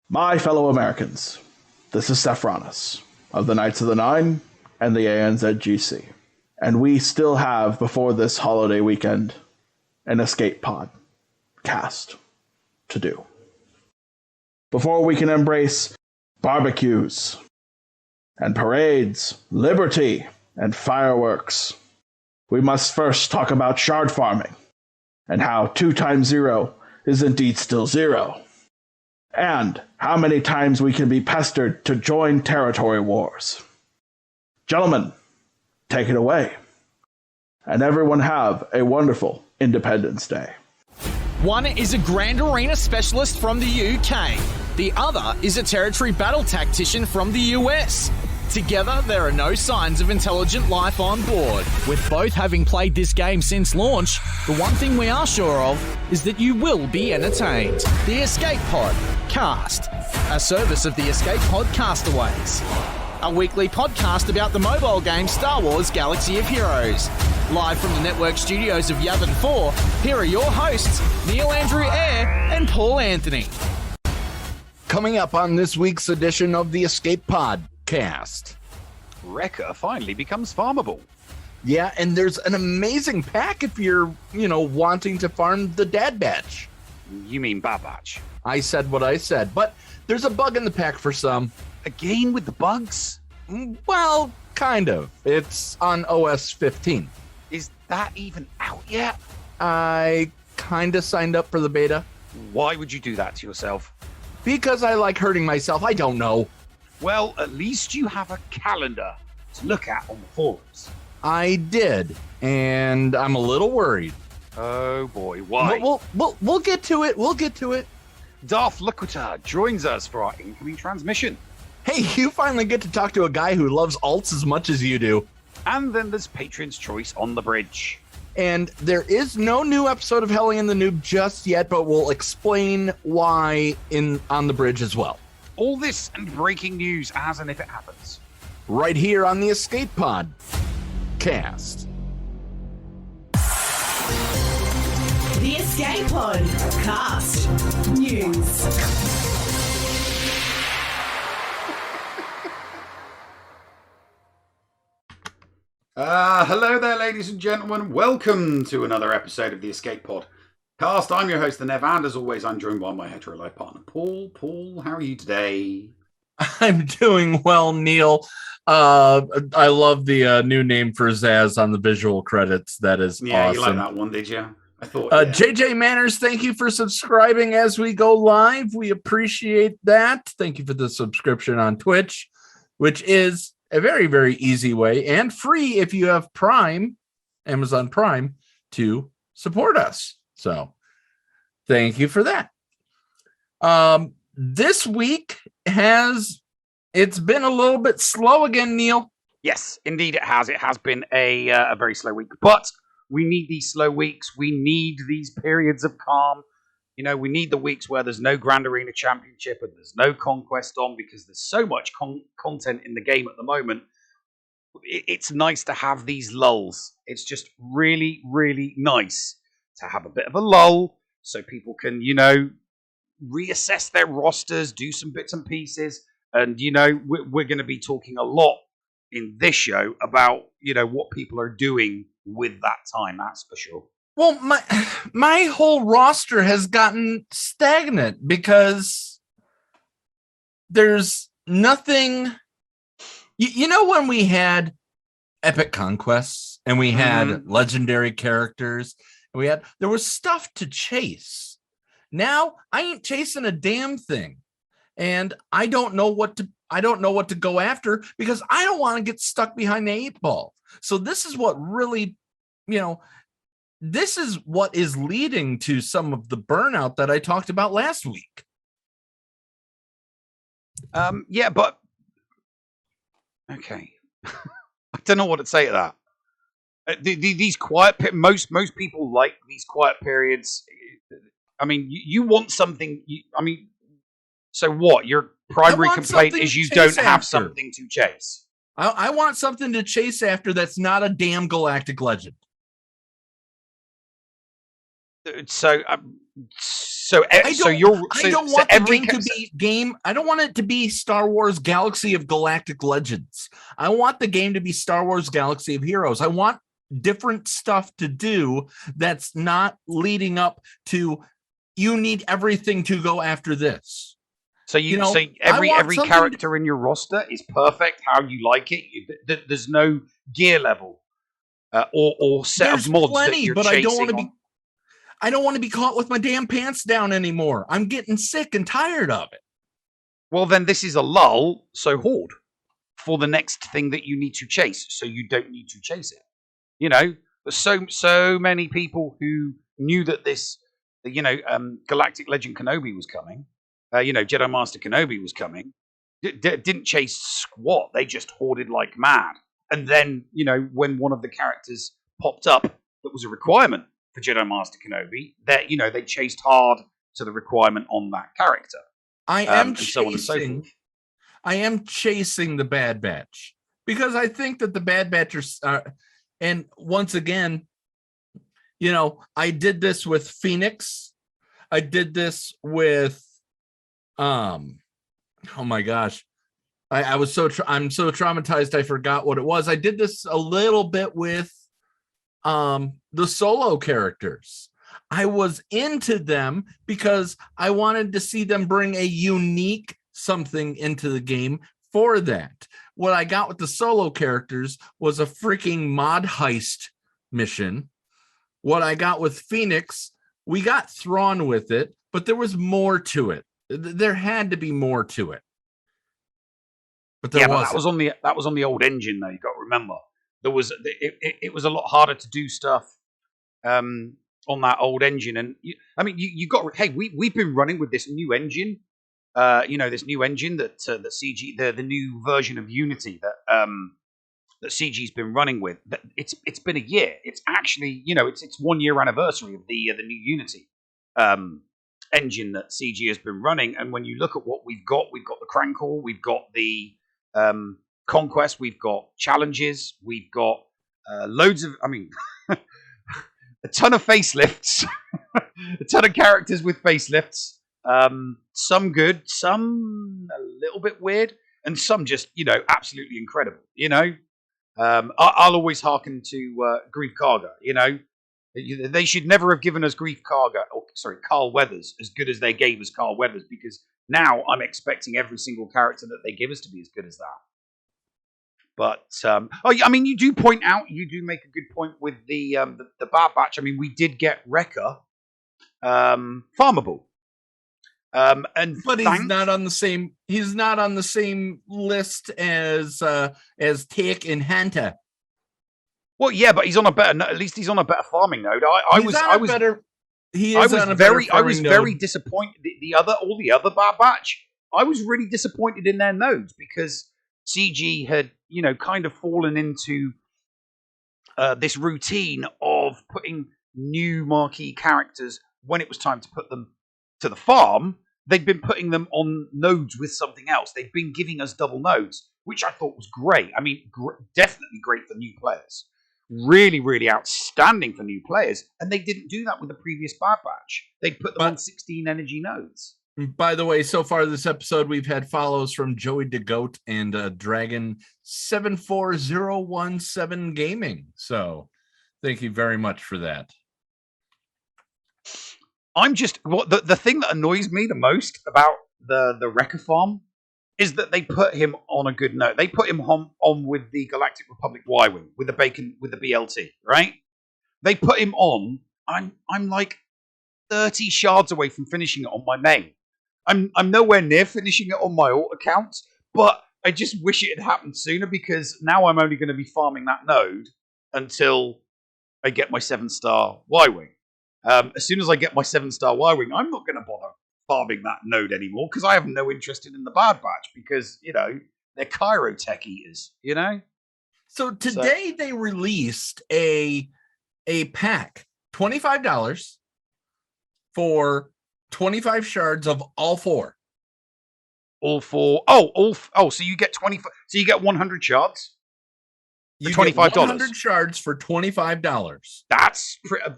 My fellow Americans, this is Saffronus of the Knights of the Nine and the ANZGC, and we still have, before this holiday weekend, an escape pod cast to do. Before we can embrace barbecues and parades, liberty and fireworks, we must first talk about shard farming and how 2 times 0 is indeed still 0. And how many times we can be pestered to join territory wars. Gentlemen, take it away. And everyone have a wonderful Independence Day. One is a Grand Arena specialist from the UK. The other is a territory battle tactician from the US. Together, there are no signs of intelligent life on board. With both having played this game since launch, the one thing we are sure of is that you will be entertained. The Escape Pod Cast, a service of the Escape Pod Castaways. A weekly podcast about the mobile game Star Wars Galaxy of Heroes. Live from the network studios of Yavin 4, here are your hosts, Neil Andrew Eyre and Paul Anthony. Coming up on this week's edition of the Escape Pod Cast, Wrecker finally becomes farmable. Yeah, and there's an amazing pack if you're, wanting to farm the Dad Batch. You mean Bad Batch? I said what I said, but there's a bug in the pack for some. Again with the bugs? Well, kind of. It's on OS 15. Is that even out yet? I kind of signed up for the beta. Why would you do that to yourself? Because I like hurting myself. I don't know. Well, at least you have a calendar to look at on the forums. I did, and I'm a little worried. Oh boy, why? We'll get to it. We'll get to it. Darth Loquitur joins us for our incoming transmission. Hey, you finally get to talk to a guy who loves alts as much as you do. And then there's Patron's Choice on the bridge. And there is no new episode of Helly and the Noob just yet, but we'll explain why on the bridge as well. All this and breaking news as and if it happens. Right here on the Escape Pod Cast. The Escape Pod Cast News. Hello there, ladies and gentlemen. Welcome to another episode of the Escape Pod Cast. I'm your host, the Nev, and as always, I'm joined by my hetero life partner, Paul. Paul, how are you today? I'm doing well, Neil. I love the new name for Zaz on the visual credits. That is awesome. You like that one, did you? I thought. JJ Manners, thank you for subscribing as we go live. We appreciate that. Thank you for the subscription on Twitch, which is a very, very easy way and free if you have Prime, Amazon Prime, to support us. So thank you for that. This week it's been a little bit slow again, Neil. Yes, indeed it has. It has been a very slow week, but we need these slow weeks. We need these periods of calm. We need the weeks where there's no Grand Arena Championship and there's no Conquest on because there's so much content in the game at the moment. It's nice to have these lulls. It's just really, really nice to have a bit of a lull so people can, reassess their rosters, do some bits and pieces. And, we're going to be talking a lot in this show about, what people are doing with that time. That's for sure. Well, my whole roster has gotten stagnant because there's nothing. When we had epic conquests and we had legendary characters and there was stuff to chase. Now I ain't chasing a damn thing, and I don't know what to go after because I don't want to get stuck behind the 8-ball. So this is what really, this is what is leading to some of the burnout that I talked about last week. Yeah, but okay. I don't know what to say to that. These quiet most people like these quiet periods. I mean, you want something. So what? Your primary complaint is you don't have something to chase. I want something to chase after that's not a damn galactic legend. So So I don't want it to be Star Wars Galaxy of Galactic Legends. I want the game to be Star Wars Galaxy of Heroes. I want different stuff to do that's not leading up to you need everything to go after this. So every character in your roster is perfect how you like it. There's no gear level or set of mods that you're chasing. I don't want to be caught with my damn pants down anymore. I'm getting sick and tired of it. Well, then this is a lull, so hoard for the next thing that you need to chase, so you don't need to chase it. You know, there's so many people who knew that this, Galactic Legend Kenobi was coming. Jedi Master Kenobi was coming. Didn't chase squat. They just hoarded like mad. And then, when one of the characters popped up that was a requirement for Jedi Master Kenobi, that they chased hard to the requirement on that character. I am chasing the Bad Batch because I think that the Bad Batchers are, and once again, I did this with Phoenix. I did this with, oh my gosh, I'm so traumatized I forgot what it was. I did this a little bit with the solo characters. I was into them because I wanted to see them bring a unique something into the game for that. What I got with the solo characters was a freaking mod heist mission. What I got with Phoenix, we got Thrawn with it, but there was more to it. There had to be more to it. But there wasn't. That was on the old engine though, you got to remember. It was a lot harder to do stuff on that old engine, and we've been running with this new engine, this new engine that CG, the new version of Unity that CG's been running with. It's been a year. It's actually it's 1 year anniversary of the new Unity engine that CG has been running, and when you look at what we've got the Crankle, we've got the Conquest, we've got challenges, we've got loads of, a ton of facelifts, a ton of characters with facelifts, some good, some a little bit weird, and some just, absolutely incredible, I'll always hearken to Grief Karga, They should never have given us Grief Karga, Carl Weathers, as good as they gave us Carl Weathers, because now I'm expecting every single character that they give us to be as good as that. But you do make a good point with the Bad Batch. We did get Wrecker farmable, but he's not on the same. He's not on the same list as Take and Hunter. Well, yeah, but he's on a better. At least he's on a better farming node. I was very disappointed. All the other Bad Batch, I was really disappointed in their nodes because CG had, kind of fallen into this routine of putting new marquee characters when it was time to put them to the farm. They'd been putting them on nodes with something else. They'd been giving us double nodes, which I thought was great. Definitely great for new players. Really, really outstanding for new players. And they didn't do that with the previous Bad Batch. They'd put them on 16 energy nodes. By the way, so far this episode, we've had follows from Joey DeGoat and Dragon 74017 Gaming. So thank you very much for that. The thing that annoys me the most about the Wrecker farm is that they put him on a good note. They put him on with the Galactic Republic Y-Wing, with the BLT, right? They put him on. I'm like 30 shards away from finishing it on my main. I'm nowhere near finishing it on my alt account, but I just wish it had happened sooner because now I'm only going to be farming that node until I get my 7-star Y-Wing. As soon as I get my 7-star Y-Wing, I'm not going to bother farming that node anymore because I have no interest in the Bad Batch because, they're Cairo tech eaters, So today they released a pack, $25 for 25 shards of all four. All four. So you get 25. So you get 100 shards. You $25. 100 shards for $25.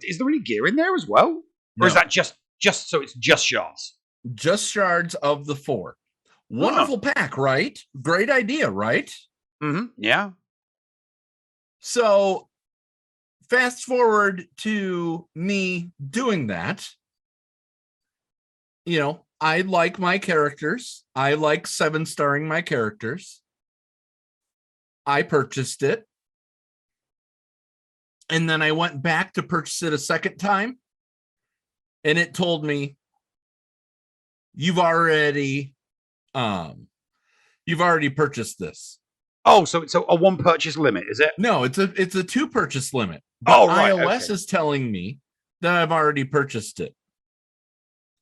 Is there any gear in there as well, or is that just it's just shards. Just shards of the 4. Wonderful pack, right? Great idea, right? Yeah. So fast forward to me doing that. You know, I like my characters. I like 7-starring my characters. I purchased it. And then I went back to purchase it a second time. And it told me, you've already purchased this. Oh, so it's a 1 purchase limit, is it? No, it's a 2 purchase limit. But right, iOS is telling me that I've already purchased it.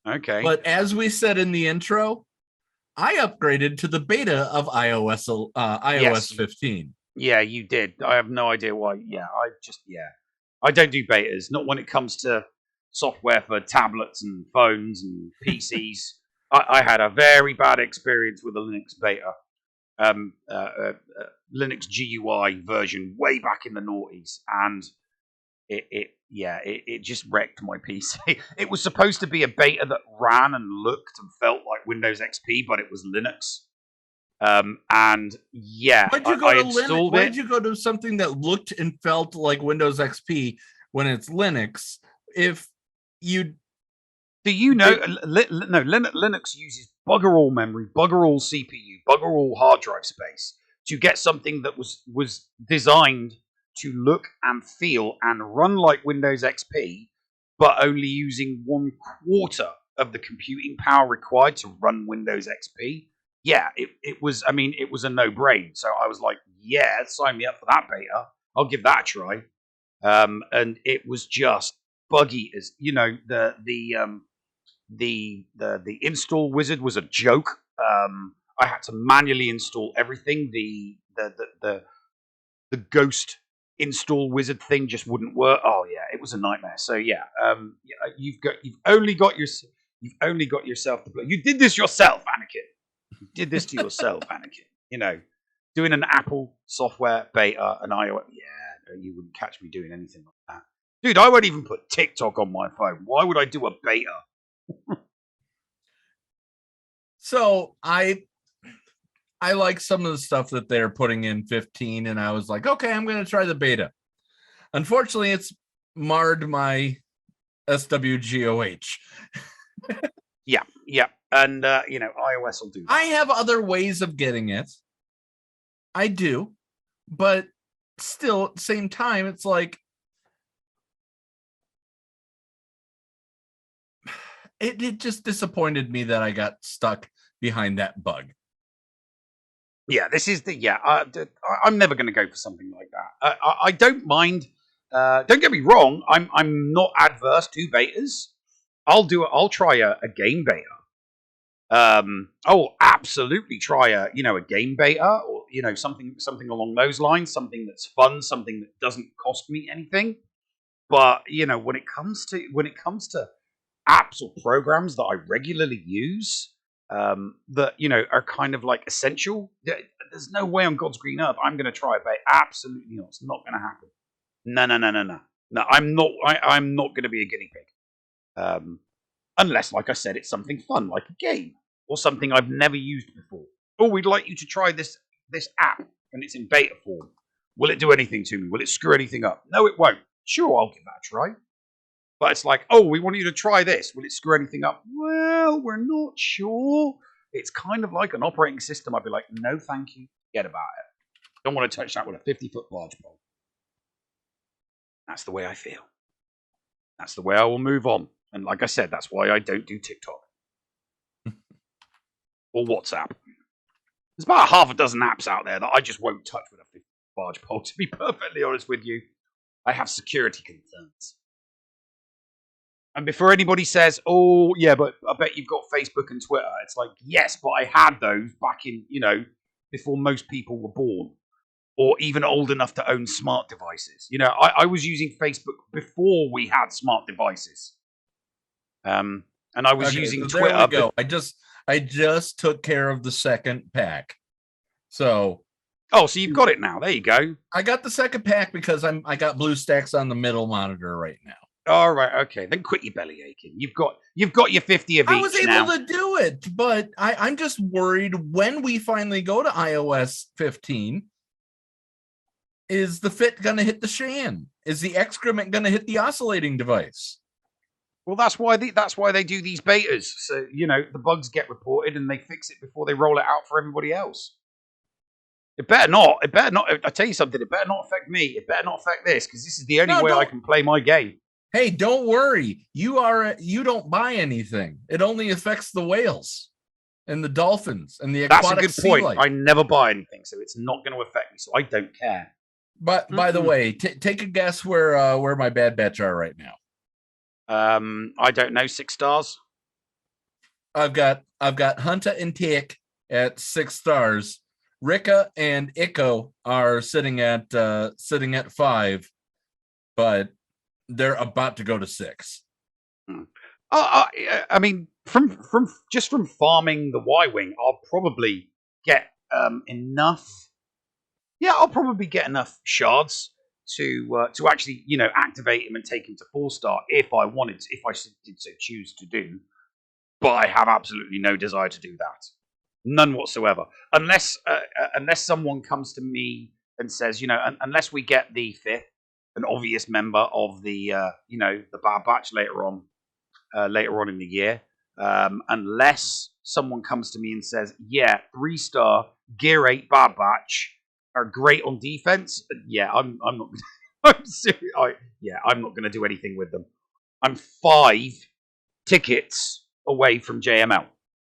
Okay. But as we said in the intro, I upgraded to the beta of iOS 15. Yeah, you did. I have no idea why. I don't do betas, not when it comes to software for tablets and phones and PCs. I had a very bad experience with a Linux beta, Linux GUI version way back in the noughties, and it just wrecked my PC. It was supposed to be a beta that ran and looked and felt like Windows XP, but it was Linux. I installed it. Why did you go to something that looked and felt like Windows XP when it's Linux? If you do, you know, Linux uses bugger all memory, bugger all CPU, bugger all hard drive space to get something that was designed to look and feel and run like Windows XP, but only using 1/4 of the computing power required to run Windows XP. Yeah, it was a no-brainer. So I was like, yeah, sign me up for that beta. I'll give that a try. And it was just buggy as, you know, the install wizard was a joke. I had to manually install everything. The ghost install wizard thing just wouldn't work. Oh yeah, it was a nightmare. So yeah, you've only got yourself to play. You did this yourself, Anakin. You did this to yourself, Anakin. You know, doing an Apple software beta and iOS. Yeah, no, you wouldn't catch me doing anything like that, dude. I won't even put TikTok on my phone. Why would I do a beta? So I like some of the stuff that they're putting in 15, and I was like, okay, I'm going to try the beta. Unfortunately, it's marred my SWGOH. Yeah. And, iOS will do that. I have other ways of getting it. I do. But still, at the same time, it's like, it just disappointed me that I got stuck behind that bug. Yeah, this is I'm never going to go for something like that. I don't mind. Don't get me wrong. I'm not adverse to betas. I'll try a game beta. I will absolutely try a game beta, or something along those lines. Something that's fun. Something that doesn't cost me anything. But when it comes to apps or programs that I regularly use, that are kind of like essential. There's no way on God's green earth I'm going to try a beta. Absolutely not. It's not going to happen. No. I'm not going to be a guinea pig. Unless, like I said, it's something fun, like a game or something I've never used before. Oh, we'd like you to try this app, and it's in beta form. Will it do anything to me? Will it screw anything up? No, it won't. Sure, I'll give that a try. But it's like, oh, we want you to try this. Will it screw anything up? Well, we're not sure. It's kind of like an operating system. I'd be like, no, thank you. Forget about it. Don't want to touch that with a 50-foot barge pole. That's the way I feel. That's the way I will move on. And like I said, that's why I don't do TikTok. Or WhatsApp. There's about half a dozen apps out there that I just won't touch with a 50-foot barge pole, to be perfectly honest with you. I have security concerns. And before anybody says, oh, yeah, but I bet you've got Facebook and Twitter. It's like, yes, but I had those back in, before most people were born. Or even old enough to own smart devices. I was using Facebook before we had smart devices. And I was using Twitter. There we go. I just took care of the second pack. So. Oh, so you've got it now. There you go. I got the second pack because I got BlueStacks on the middle monitor right now. All right, okay. Then quit your belly aching. You've got your 50 of each I was able now. to do it, but I'm just worried when we finally go to iOS 15. Is the fit going to hit the shan? Is the excrement going to hit the oscillating device? Well, that's why they do these betas. So the bugs get reported and they fix it before they roll it out for everybody else. It better not. I tell you something. It better not affect me. It better not affect this because this is the only way I can play my game. Hey, don't worry. You don't buy anything. It only affects the whales and the dolphins and the aquatic That's a good point. life. I never buy anything, so it's not going to affect me. So I don't care. But by the way, take a guess where my Bad Batch are right now. I don't know. 6 stars. I've got Hunta and Tick at 6 stars. Ricka and Echo are sitting at 5, but they're about to go to 6. I mean, from farming the Y-wing, I'll probably get enough. Yeah, I'll probably get enough shards to actually activate him and take him to 4-star if I wanted to, if I did so choose to do. But I have absolutely no desire to do that, none whatsoever. Unless someone comes to me and says, unless we get the 5th, an obvious member of the the Bad Batch later on in the year, unless someone comes to me and says, yeah, 3-star Gear 8 Bad Batch are great on defense. Yeah, I'm not. I'm serious. I'm not going to do anything with them. I'm 5 tickets away from JML.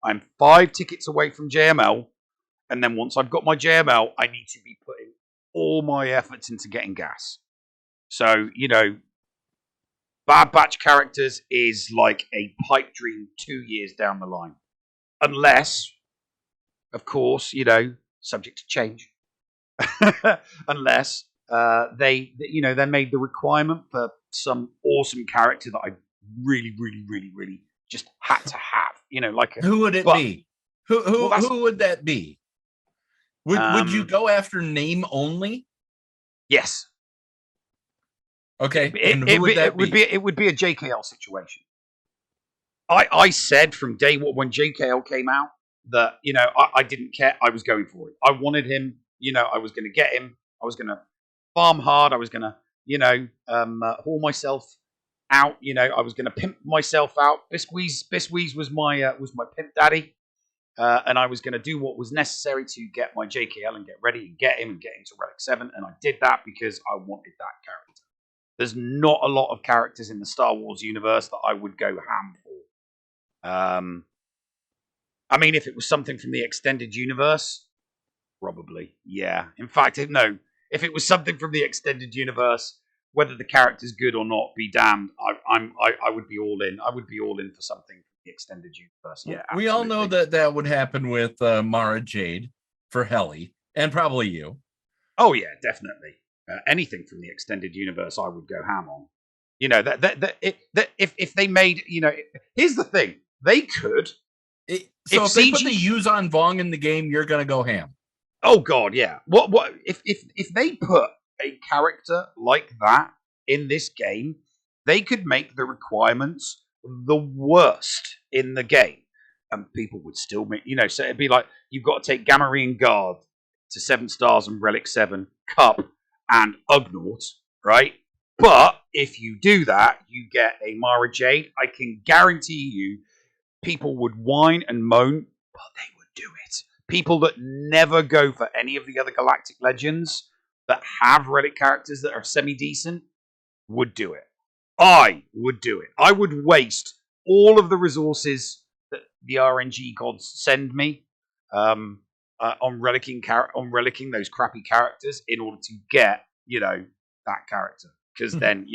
I'm 5 tickets away from JML, and then once I've got my JML, I need to be putting all my efforts into getting gas. So, Bad Batch characters is like a pipe dream 2 years down the line. Unless, of course, subject to change. Unless they made the requirement for some awesome character that I really, really, really, really just had to have. Who would it be? Who would that be? Would you go after name only? Yes. Okay. It would be a JKL situation. I said from day one when JKL came out that I didn't care. I was going for it. I wanted him. I was going to get him. I was going to farm hard. I was going to haul myself out. I was going to pimp myself out. Bisweeze was my pimp daddy, and I was going to do what was necessary to get my JKL and get ready and get him to Relic 7, and I did that because I wanted that character. There's not a lot of characters in the Star Wars universe that I would go ham for. I mean, if it was something from the extended universe, probably, yeah. In fact, no. If it was something from the extended universe, whether the character's good or not, be damned. I would be all in. I would be all in for something from the extended universe. Yeah, absolutely. We all know that would happen with Mara Jade for Helly, and probably you. Oh yeah, definitely. Anything from the extended universe, I would go ham on. If they made, here's the thing, they could. If they put the Yuzan Vong in the game, you're gonna go ham. Oh God, yeah. What if they put a character like that in this game? They could make the requirements the worst in the game, and people would still make. So it'd be like you've got to take Gamorrean Guard to 7 stars and Relic 7, Cup, and Ugnaught, right? But if you do that, you get a Mara Jade. I can guarantee you, people would whine and moan, but they would do it. People that never go for any of the other Galactic Legends that have relic characters that are semi-decent would do it. I would do it. I would waste all of the resources that the RNG gods send me on relicking those crappy characters in order to get that character. Because then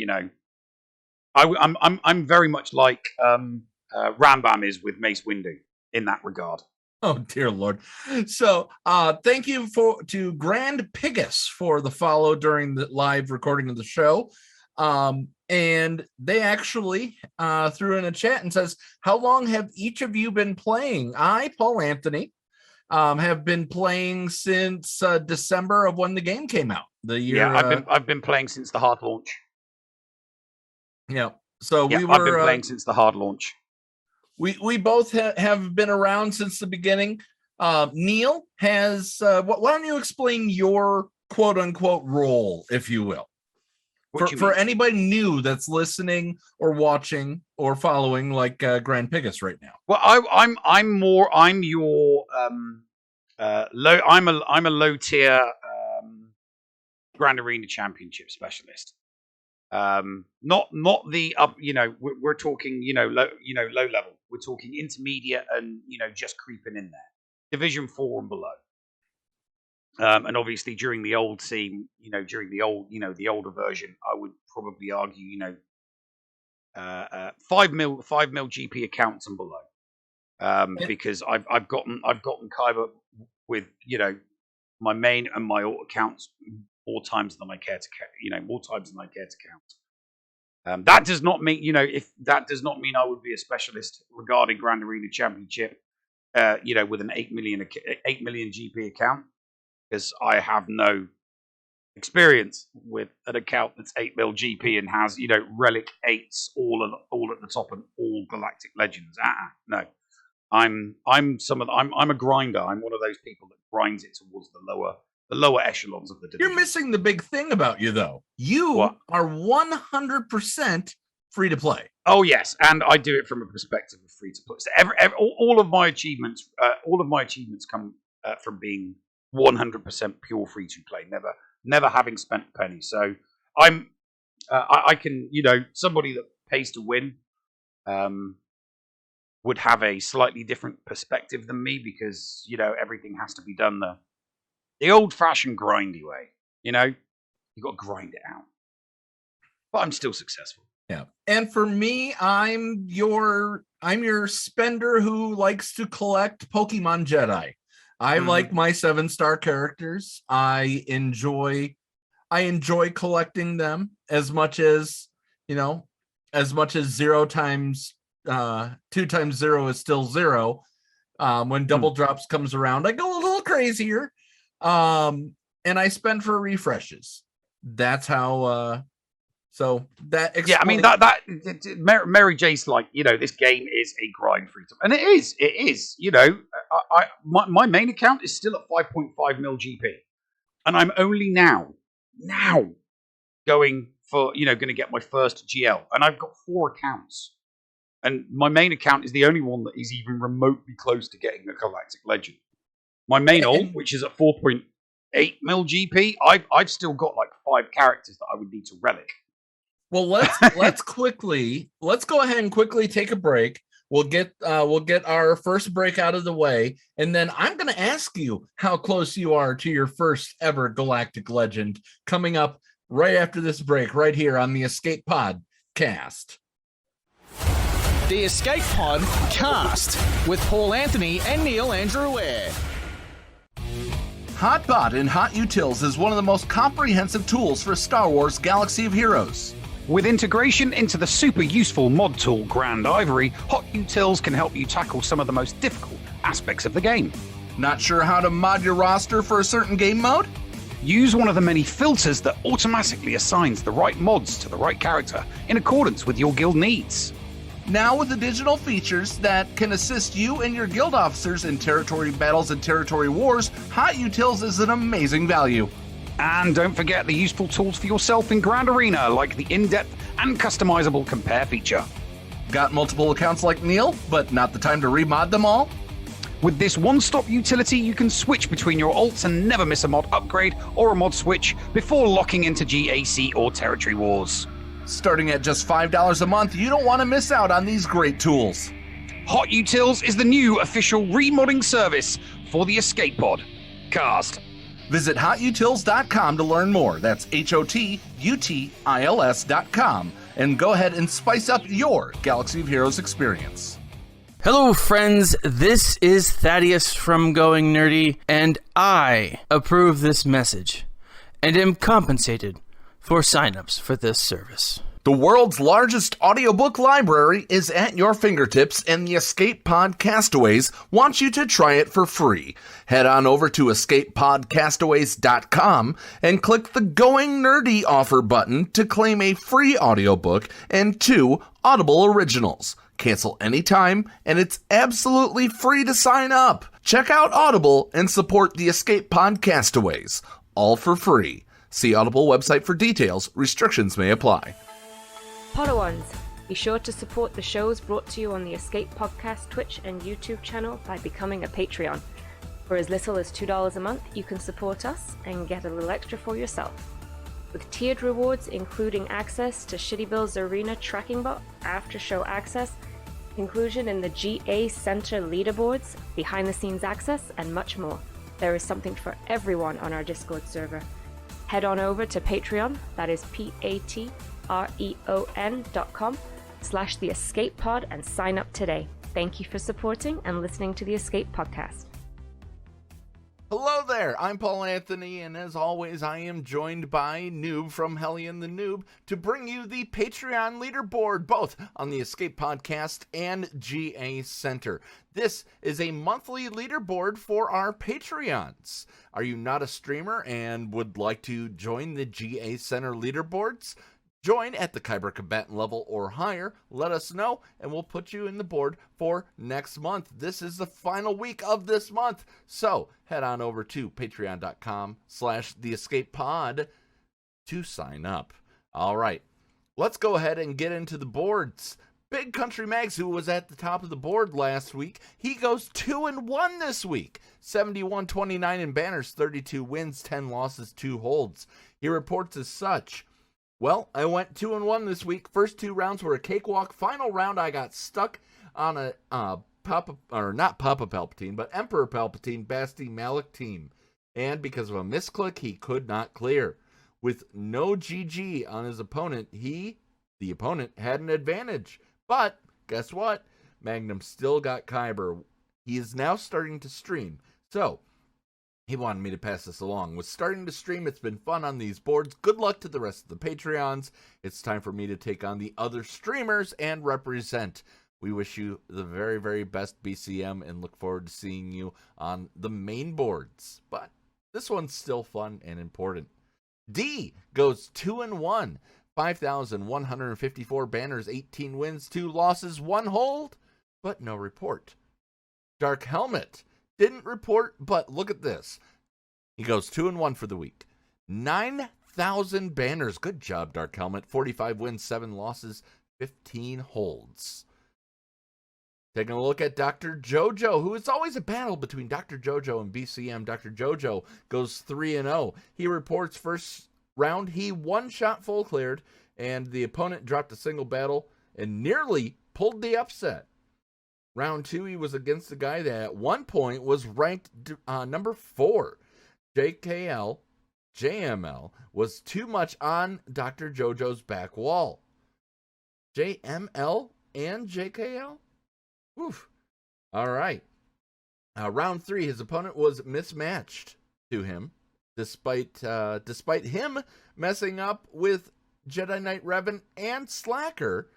I'm very much like Rambam is with Mace Windu in that regard. Oh dear Lord! So thank you to Grand Pigus for the follow during the live recording of the show, and they actually threw in a chat and says, "How long have each of you been playing?" I, Paul Anthony, have been playing since December of when the game came out. The year, I've been playing since the hard launch. Yeah, So Yeah, we I've been were playing since the hard launch. we both have been around since the beginning. Neil has. Why don't you explain your quote unquote role, if you will, What do you for mean? anybody new that's listening or watching or following, like Grand Pigus right now. Well, I'm your low. I'm a low tier Grand Arena Championship specialist. Not the up. We're talking low level. We're talking intermediate and just creeping in there. Division 4 and below. And obviously during the old scene, during the older version, I would probably argue, 5 mil GP accounts and below. Because I've gotten Kyber with my main and my alt accounts more times than I care to count. That does not mean I would be a specialist regarding Grand Arena Championship. With an 8 million GP account, because I have no experience with an account that's 8 mil GP and has relic 8s all at the top and all galactic legends. No, I'm a grinder. I'm one of those people that grinds it towards the lower echelons of the division. You're missing the big thing about you, though. You are 100% free to play. Oh yes, and I do it from a perspective of free to play. So all of my achievements come from being 100% pure free to play. Never having spent a penny. So I can somebody that pays to win would have a slightly different perspective than me, because everything has to be done the old-fashioned grindy way. You got to grind it out. But I'm still successful. Yeah. And for me, I'm your spender who likes to collect Pokemon Jedi. I like my 7-star characters. I enjoy collecting them as much as 0 times 2 times 0 is still 0. When double drops comes around, I go a little crazier. And I spend for refreshes. That's how so that explains. Yeah, I mean that Mary J's like, this game is a grind free to, and it is. My main account is still at 5.5 mil GP, and I'm only now going for going to get my first GL, and I've got 4 accounts, and my main account is the only one that is even remotely close to getting a Galactic Legend. My main ult, which is at 4.8 mil GP, I've still got like 5 characters that I would need to relic. Well, let's go ahead and quickly take a break. We'll get our first break out of the way, and then I'm going to ask you how close you are to your first ever Galactic Legend, coming up right after this break, right here on the Escape Pod Cast. The Escape Pod Cast with Paul Anthony and Neil Andrew Ware. HotBot in HotUtils is one of the most comprehensive tools for Star Wars Galaxy of Heroes. With integration into the super useful mod tool Grand Ivory, HotUtils can help you tackle some of the most difficult aspects of the game. Not sure how to mod your roster for a certain game mode? Use one of the many filters that automatically assigns the right mods to the right character in accordance with your guild needs. Now with the digital features that can assist you and your guild officers in territory battles and territory wars, HotUtils is an amazing value. And don't forget the useful tools for yourself in Grand Arena, like the in-depth and customizable compare feature. Got multiple accounts like Neil, but not the time to remod them all? With this one-stop utility, you can switch between your alts and never miss a mod upgrade or a mod switch before locking into GAC or Territory Wars. Starting at just $5 a month, you don't want to miss out on these great tools. HotUtils is the new official remodding service for the Escape Pod Cast. Visit HotUtils.com to learn more. That's HotUtils.com. And go ahead and spice up your Galaxy of Heroes experience. Hello, friends. This is Thaddeus from Going Nerdy, and I approve this message and am compensated for signups for this service. The world's largest audiobook library is at your fingertips, and the Escape Pod Castaways wants you to try it for free. Head on over to escapepodcastaways.com and click the Going Nerdy offer button to claim a free audiobook and 2 Audible originals. Cancel anytime, and it's absolutely free to sign up. Check out Audible and support the Escape Pod Castaways, all for free. See Audible website for details. Restrictions may apply. Podawans, be sure to support the shows brought to you on the Escape Podcast Twitch and YouTube channel by becoming a Patreon. For as little as $2 a month, you can support us and get a little extra for yourself. With tiered rewards including access to ShittyBill's Arena Tracking Bot, after-show access, inclusion in the GA Center leaderboards, behind-the-scenes access, and much more. There is something for everyone on our Discord server. Head on over to Patreon, that is patreon.com/The Escape Pod and sign up today. Thank you for supporting and listening to the Escape Podcast. Hello there, I'm Paul Anthony, and as always, I am joined by Noob from Hellion the Noob to bring you the Patreon leaderboard, both on the Escape Podcast and GA Center. This is a monthly leaderboard for our Patreons. Are you not a streamer and would like to join the GA Center leaderboards? Join at the Kyber Combatant level or higher. Let us know, and we'll put you in the board for next month. This is the final week of this month, so head on over to patreon.com/theescapepod to sign up. All right, let's go ahead and get into the boards. Big Country Mags, who was at the top of the board last week, he goes 2-1 this week. 71-29 in banners, 32 wins, 10 losses, 2 holds. He reports as such: well, I went 2-1 this week. First 2 rounds were a cakewalk. Final round, I got stuck on a not Papa Palpatine, but Emperor Palpatine Basti Malik team. And because of a misclick, he could not clear. With no GG on his opponent, the opponent, had an advantage. But guess what? Magnum still got Kyber. He is now starting to stream. So he wanted me to pass this along. With starting to stream, it's been fun on these boards. Good luck to the rest of the Patreons. It's time for me to take on the other streamers and represent. We wish you the very, very best BCM and look forward to seeing you on the main boards. But this one's still fun and important. D goes 2-1. 5,154 banners, 18 wins, 2 losses, 1 hold, but no report. Dark Helmet didn't report, but look at this. He goes 2-1 for the week. 9,000 banners. Good job, Dark Helmet. 45 wins, 7 losses, 15 holds. Taking a look at Dr. Jojo, who is always a battle between Dr. Jojo and BCM. Dr. Jojo goes 3-0. He reports first round, he one-shot full cleared, and the opponent dropped a single battle and nearly pulled the upset. Round 2, he was against a guy that at one point was ranked number 4. JML was too much on Dr. Jojo's back wall. JML and JKL? Oof. All right. Round 3, his opponent was mismatched to him, despite him messing up with Jedi Knight Revan and Slacker.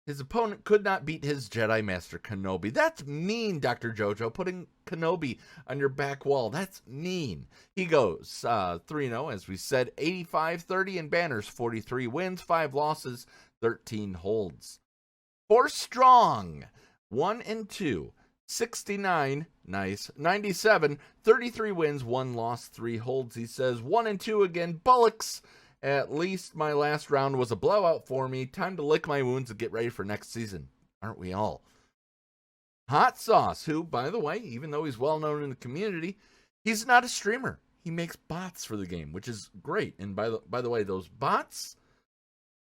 His opponent could not beat his Jedi Master Kenobi. That's mean, Dr. Jojo, putting Kenobi on your back wall. That's mean. He goes 3-0, as we said, 85-30 in banners, 43 wins, 5 losses, 13 holds. Force Strong, 1-2, 69, nice, 97, 33 wins, 1 loss, 3 holds. He says 1-2 again, Bullocks. At least my last round was a blowout for me. Time to lick my wounds and get ready for next season. Aren't we all? Hot Sauce, who, by the way, even though he's well known in the community, he's not a streamer. He makes bots for the game, which is great. And by the way, those bots,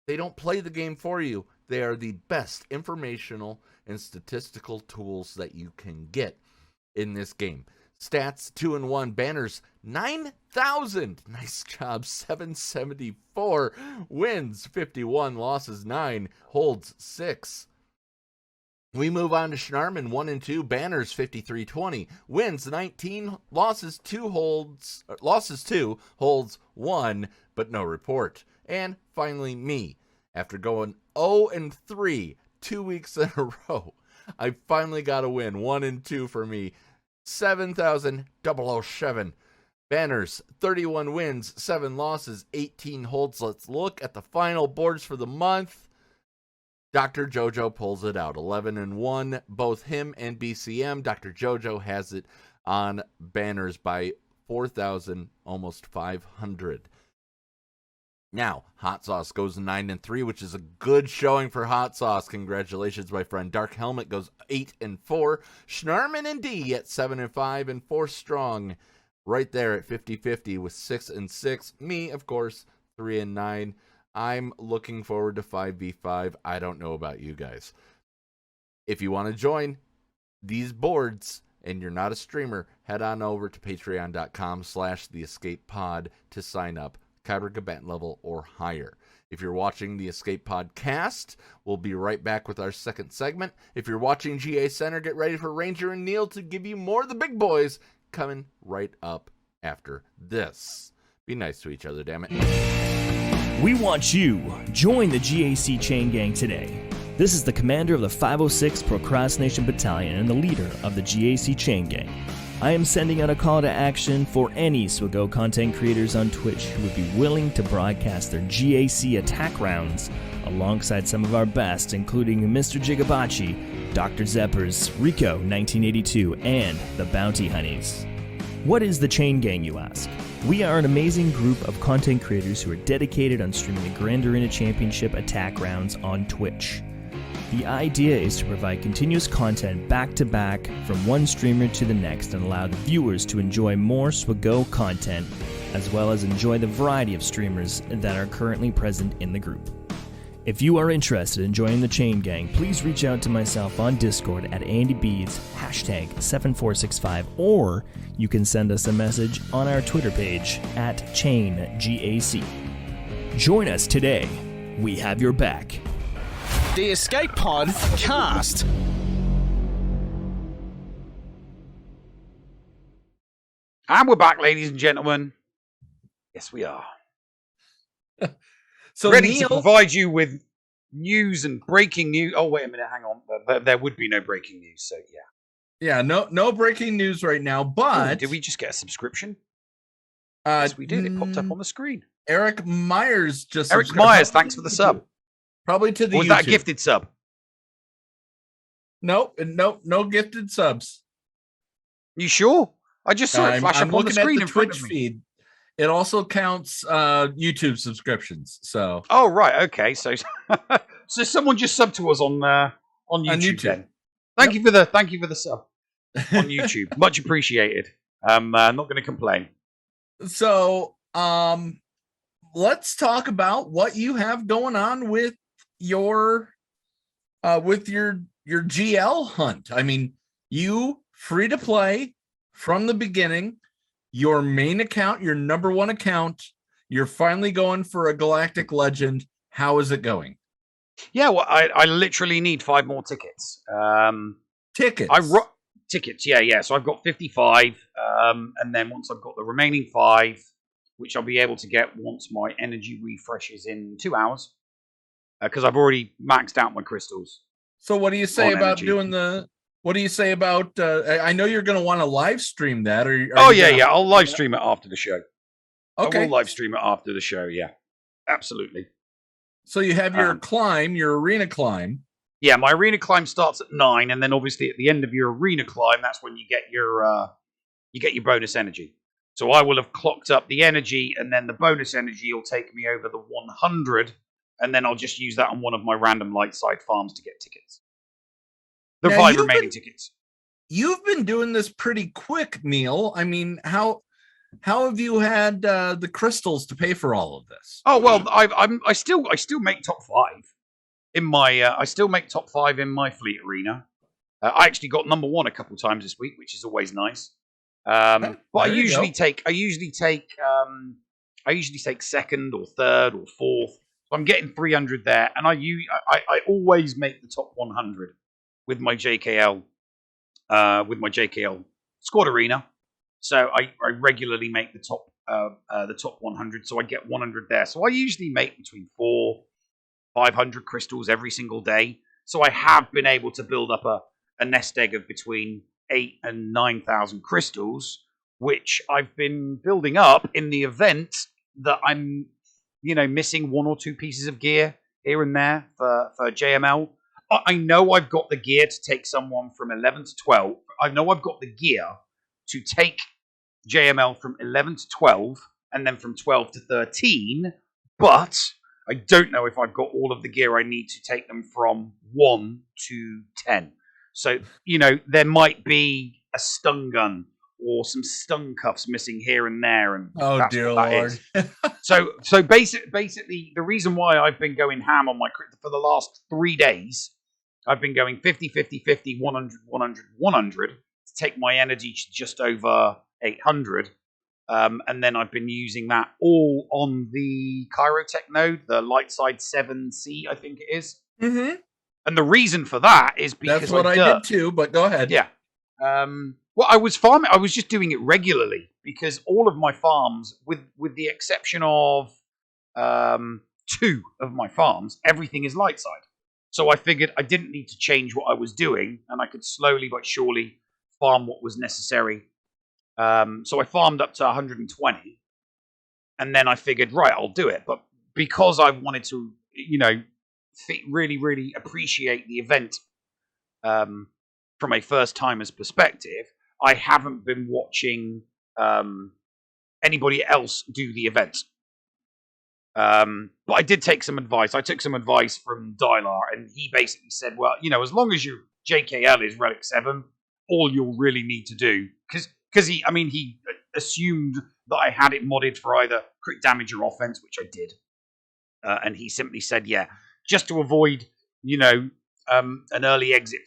they don't play the game for you. They are the best informational and statistical tools that you can get in this game. Stats 2-1, banners 9,000. Nice job. 774 wins, 51 losses, 9 holds, 6. We move on to Schnarman, 1-2, banners 53-20, wins 19, losses 2, holds 1, but no report. And finally me. After going 0-3 2 weeks in a row, I finally got a win. 1-2 for me. 7,007. Banners, 31 wins, 7 losses, 18 holds. Let's look at the final boards for the month. Dr. Jojo pulls it out. 11-1, both him and BCM. Dr. Jojo has it on banners by 4,000, almost 500. Now, Hot Sauce goes 9-3, which is a good showing for Hot Sauce. Congratulations, my friend. Dark Helmet goes 8-4. Schnarman and D at 7-5 and 4 strong. Right there at 50-50 with 6-6. Me, of course, 3-9. I'm looking forward to 5v5. I don't know about you guys. If you want to join these boards and you're not a streamer, head on over to patreon.com/theescapepod to sign up. Kyber combatant level or higher. If you're watching the Escape Podcast, we'll be right back with our second segment. If you're watching GA Center, get ready for Ranger and Neil to give you more of the big boys coming right up after this. Be nice to each other, damn it. We want you. Join the GAC chain gang today. This is the commander of the 506 Procrastination Battalion and the leader of the GAC chain gang. I am sending out a call to action for any SWGOH content creators on Twitch who would be willing to broadcast their GAC attack rounds alongside some of our best, including Mr. Jigabachi, Dr. Zeppers, Rico 1982, and the Bounty Honeys. What is the Chain Gang, you ask? We are an amazing group of content creators who are dedicated on streaming the Grand Arena Championship attack rounds on Twitch. The idea is to provide continuous content back-to-back from one streamer to the next and allow the viewers to enjoy more SWGOH content as well as enjoy the variety of streamers that are currently present in the group. If you are interested in joining the Chain Gang, please reach out to myself on Discord at AndyBeads, #7465, or you can send us a message on our Twitter page at ChainGAC. Join us today. We have your back. The Escape Pod Cast. And we're back, ladies and gentlemen. Yes, we are. So ready Neil, to provide you with news and breaking news. Oh, wait a minute, hang on. There would be no breaking news, so yeah. Yeah, no breaking news right now, but... Ooh, did we just get a subscription? Yes, we did. It popped up on the screen. Eric Myers just... Eric Myers, thanks for the sub. Probably to the Or was YouTube. that a gifted sub? No gifted subs. You sure? I just saw it flash I'm up on the looking at screen the in front Twitch of me. feed. It also counts YouTube subscriptions. So Oh, right, okay. So so someone just subbed to us on YouTube, then. Thank you for the sub on YouTube. Much appreciated. Not going to complain. So let's talk about what you have going on with your GL hunt. I mean, you free to play from the beginning, your main account, your number one account, you're finally going for a Galactic Legend. How is it going? Yeah, well, I literally need 5 more tickets. Tickets. Tickets, yeah. So I've got 55, and then once I've got the remaining 5, which I'll be able to get once my energy refreshes in 2 hours, because I've already maxed out my crystals. So what do you say about energy. doing the? What do you say about? I know you're going to want to live stream that. I'll live stream it after the show. Okay. I will live stream it after the show. Yeah, absolutely. So you have your climb, your arena climb. Yeah, my arena climb starts at 9, and then obviously at the end of your arena climb, that's when you get your bonus energy. So I will have clocked up the energy, and then the bonus energy will take me over the 100, and then I'll just use that on one of my random light side farms to get tickets. The Now, 5 remaining tickets. You've been doing this pretty quick, Neil. I mean, how have you had the crystals to pay for all of this? Oh well, I still make top 5 in my I still make top 5 in my fleet arena. I actually got number 1 a couple times this week, which is always nice. But I usually take second or third or fourth. So I'm getting 300 there, and I always make the top 100 with my JKL squad arena. So I regularly make the top 100, so I get 100 there. So I usually make between 4 500 crystals every single day. So I have been able to build up a nest egg of between 8,000 and 9,000 crystals, which I've been building up in the event that I'm, missing 1 or 2 pieces of gear here and there for JML. I know I've got the gear to take someone from 11 to 12. I know I've got the gear to take JML from 11 to 12 and then from 12 to 13, but I don't know if I've got all of the gear I need to take them from 1 to 10. So, there might be a stun gun or some stun cuffs missing here and there, and that's dear what that Lord. is. So basically, the reason why I've been going ham on my crit for the last 3 days, I've been going 50, 50, 50, 100, 100, 100 to take my energy to just over 800. And then I've been using that all on the Chirotech node, the Lightside 7C, I think it is. Mm-hmm. And the reason for that is because that's what I did too, but go ahead. Yeah. Well, I was farming. I was just doing it regularly because all of my farms, with the exception of 2 of my farms, everything is light side. So I figured I didn't need to change what I was doing, and I could slowly but surely farm what was necessary. So I farmed up to 120, and then I figured, right, I'll do it. But because I wanted to, really, really appreciate the event from a first-timer's perspective, I haven't been watching anybody else do the event. But I did take some advice. I took some advice from Dylar, and he basically said, well, as long as your JKL is Relic 7, all you'll really need to do, because he assumed that I had it modded for either crit damage or offense, which I did. And he simply said, yeah, just to avoid, an early exit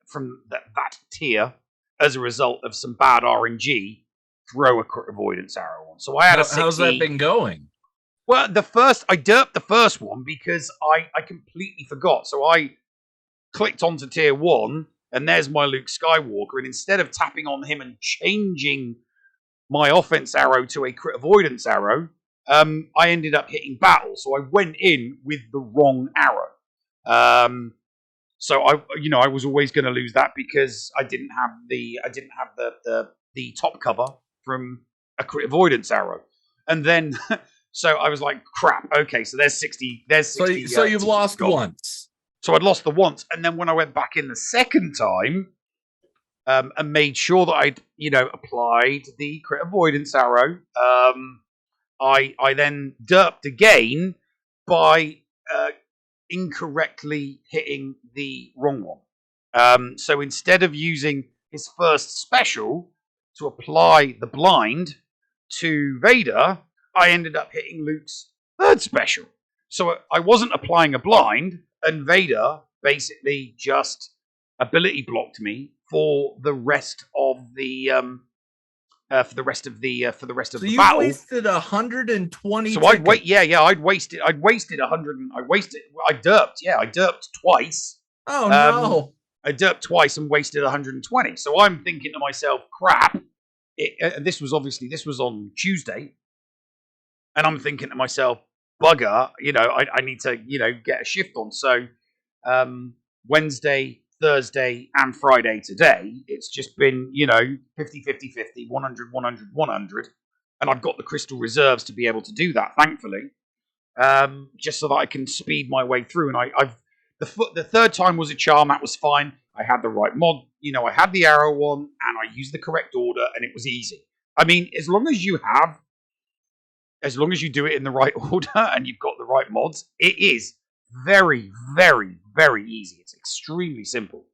from that tier as a result of some bad RNG, throw a crit avoidance arrow on. So I had a 60. How's that been going? Well, I derped the first one because I completely forgot. So I clicked onto tier 1, and there's my Luke Skywalker, and instead of tapping on him and changing my offense arrow to a crit avoidance arrow, I ended up hitting battle. So I went in with the wrong arrow. So I was always going to lose that because I didn't have the top cover from a crit avoidance arrow, and then so I was like, crap. Okay, so there's 60. So you've lost once. So I'd lost the once, and then when I went back in the second time, and made sure that I'd applied the crit avoidance arrow, I then derped again by incorrectly hitting the wrong one. So instead of using his first special to apply the blind to Vader, I ended up hitting Luke's third special. So I wasn't applying a blind, and Vader basically just ability blocked me for the rest of the So you battle. wasted 120. So I'd wait. Yeah. I'd wasted 100. I derped. Yeah, I derped twice. Oh no! I derped twice and wasted 120. So I'm thinking to myself, crap. This was on Tuesday, and I'm thinking to myself, bugger. I need to get a shift on. So Wednesday, Thursday, and Friday today, it's just been 50, 50, 50, 100, 100, 100, and I've got the crystal reserves to be able to do that, thankfully, just so that I can speed my way through. And the third time was a charm. That was fine. I had the right mod. I had the arrow on, and I used the correct order, and it was easy. I mean, as long as you do it in the right order and you've got the right mods, it is very, very, very easy. It's extremely simple.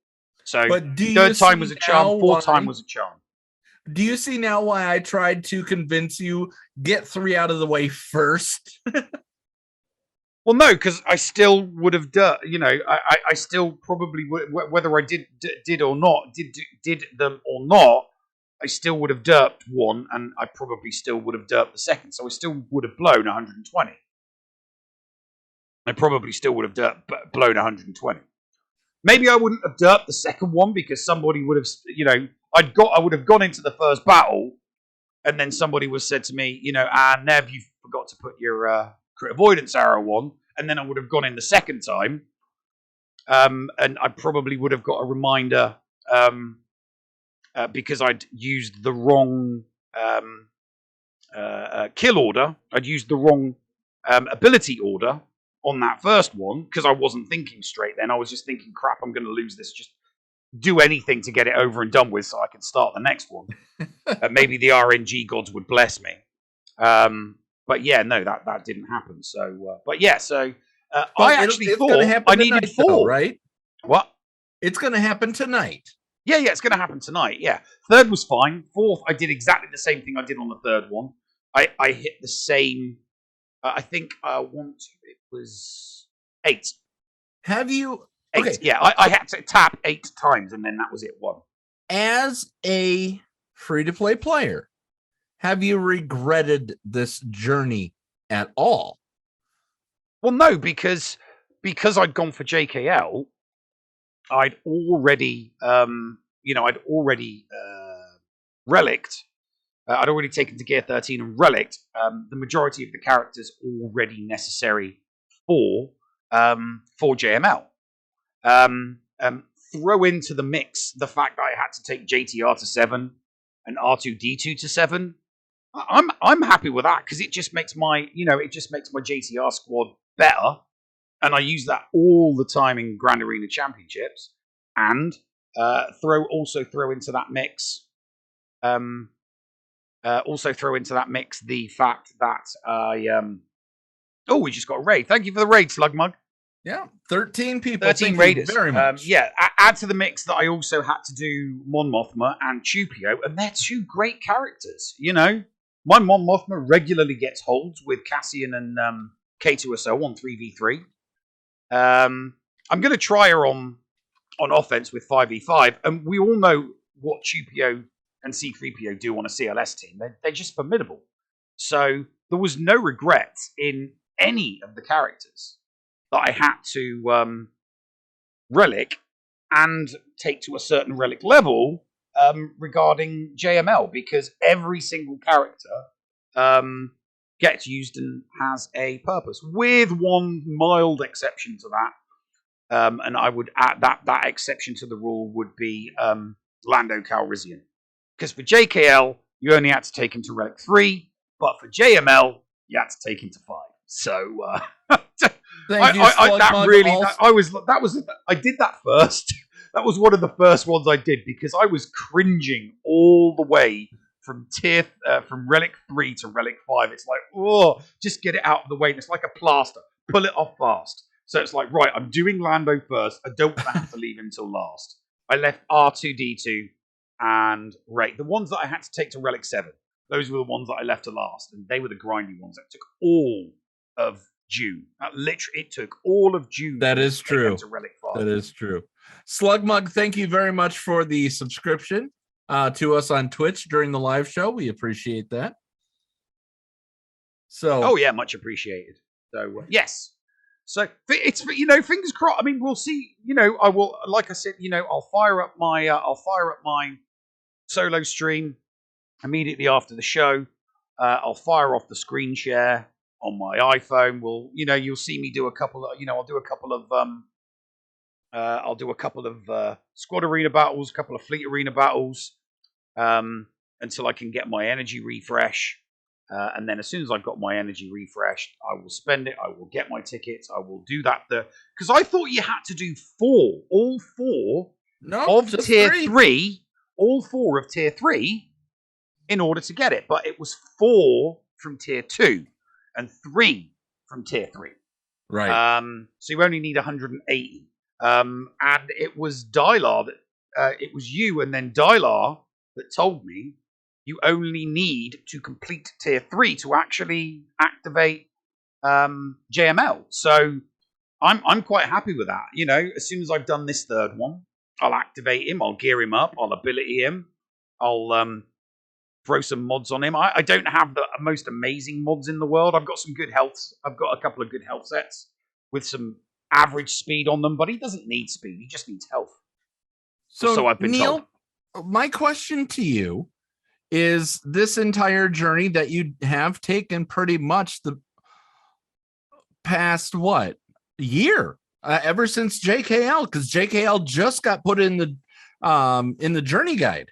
So third time was a charm, fourth time was a charm. Do you see now why I tried to convince you get 3 out of the way first? Well, no, because I still would have done. I still probably would, whether I did or not, did them or not. I still would have derped one, and I probably still would have derped the second. So I still would have blown 120. I probably still would have blown 120. Maybe I wouldn't have derped the second one because somebody would have, I would have gone into the first battle, and then somebody was said to me, Nev, you forgot to put your crit avoidance arrow on, and then I would have gone in the second time, and I probably would have got a reminder because I'd used the wrong kill order. I'd used the wrong ability order on that first one because I wasn't thinking straight then. I was just thinking, crap, I'm going to lose this. Just do anything to get it over and done with so I can start the next one. Maybe the RNG gods would bless me. But yeah, no, that didn't happen. So, but yeah, so I actually thought I needed 4. Though, right? What? It's going to happen tonight. Yeah, it's going to happen tonight. Yeah. Third was fine. Fourth, I did exactly the same thing I did on the third one. I hit the same. I think it was 8. Have you? 8. Okay. Yeah, I had to tap 8 times, and then that was it. 1. As a free-to-play player, have you regretted this journey at all? Well, no, because I'd gone for JKL. I'd already, relicked. I'd already taken to Gear 13 and relicked the majority of the characters already necessary for JML. Throw into the mix the fact that I had to take JTR to 7 and R2D2 to 7. I'm happy with that because it just makes my JTR squad better, and I use that all the time in Grand Arena Championships. And throw into that mix. The fact that we just got a raid. Thank you for the raid, Slugmug. Yeah, 13 people. 13 raiders. Very much. Add to the mix that I also had to do Mon Mothma and Chupio, and they're 2 great characters. You know, my Mon Mothma regularly gets holds with Cassian and K2SO on 3v3. I'm going to try her on offense with 5v5, and we all know what Chupio and C-3PO do on a CLS team. They're just formidable. So there was no regrets in any of the characters that I had to relic and take to a certain relic level regarding JML, because every single character gets used and has a purpose, with one mild exception to that. And I would add that exception to the rule would be Lando Calrissian. Because for JKL, you only had to take him to Relic 3, but for JML, you had to take him to 5. So I did that first. That was one of the first ones I did because I was cringing all the way from Relic 3 to Relic 5. It's like, oh, just get it out of the way. And it's like a plaster. Pull it off fast. So it's like, right, I'm doing Lando first. I don't want to have to leave him till last. I left R2D2 and Ray. The ones that I had to take to Relic 7, those were the ones that I left to last. And they were the grindy ones. That took all of June. It took all of June. That is true. To Relic 5. That is true. Slugmug, thank you very much for the subscription to us on Twitch during the live show. We appreciate that. So, much appreciated. So, yes. So it's, fingers crossed. I mean, we'll see. I will, like I said, I'll fire up my solo stream immediately after the show. I'll fire off the screen share on my iPhone. You'll see me do a couple of, I'll do a couple of squad arena battles, a couple of fleet arena battles, until I can get my energy refresh. And then as soon as I've got my energy refreshed, I will spend it. I will get my tickets. I will do that. Because I thought you had to do all four of tier 3, all 4 of tier 3 in order to get it. But it was 4 from tier 2 and 3 from tier 3. Right. So you only need 180. And it was Dylar it was you and then Dylar that told me you only need to complete tier 3 to actually activate JML. So I'm quite happy with that. As soon as I've done this third one, I'll activate him, I'll gear him up, I'll ability him, I'll throw some mods on him. I don't have the most amazing mods in the world. I've got some good health. I've got a couple of good health sets with some average speed on them, but he doesn't need speed. He just needs health. So I've been Neil, told. My question to you is, this entire journey that you have taken pretty much past what year? Ever since JKL, because JKL just got put in the journey guide.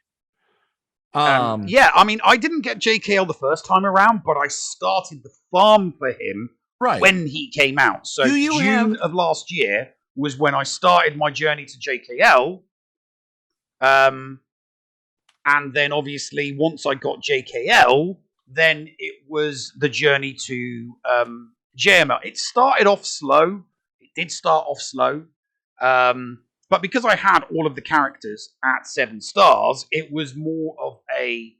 Yeah, I mean, I didn't get JKL the first time around, but I started the farm for him when he came out. So June of last year was when I started my journey to JKL. And then obviously once I got JKL, then it was the journey to JML. It started off slow. It did start off slow. But because I had all of the characters at 7 stars, it was more of a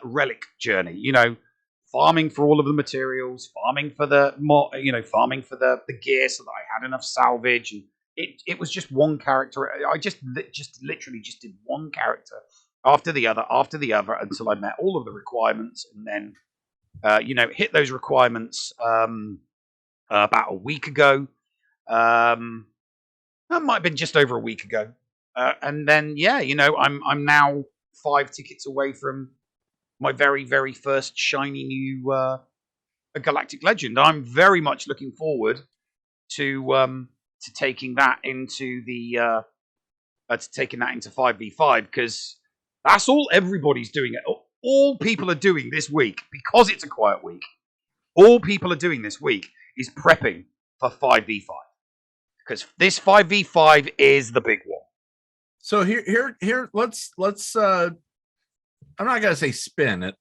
relic journey. You know, farming for all of the materials, farming for the farming for the gear so that I had enough salvage. And it was just one character. I just literally just did one character after the other until I met all of the requirements, and then hit those requirements about a week ago. That might have been just over a week ago. And then, I'm now 5 tickets away from my very, very first shiny new a Galactic Legend. I'm very much looking forward to taking that into the taking that into 5v5, because that's all everybody's doing. All people are doing this week, because it's a quiet week. All people are doing this week is prepping for 5v5. Because this 5v5 is the big one. So here, let's I'm not gonna say spin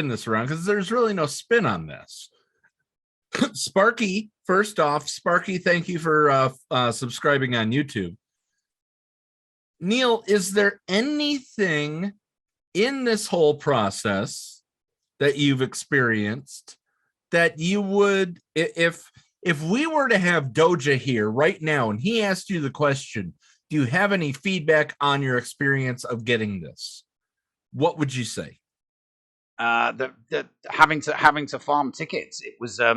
this around, because there's really no spin on this. Sparky, first off, thank you for subscribing on YouTube. Neil, is there anything in this whole process that you've experienced that you would, if we were to have Doja here right now and he asked you the question, do you have any feedback on your experience of getting this? What would you say? The having to farm tickets, it was a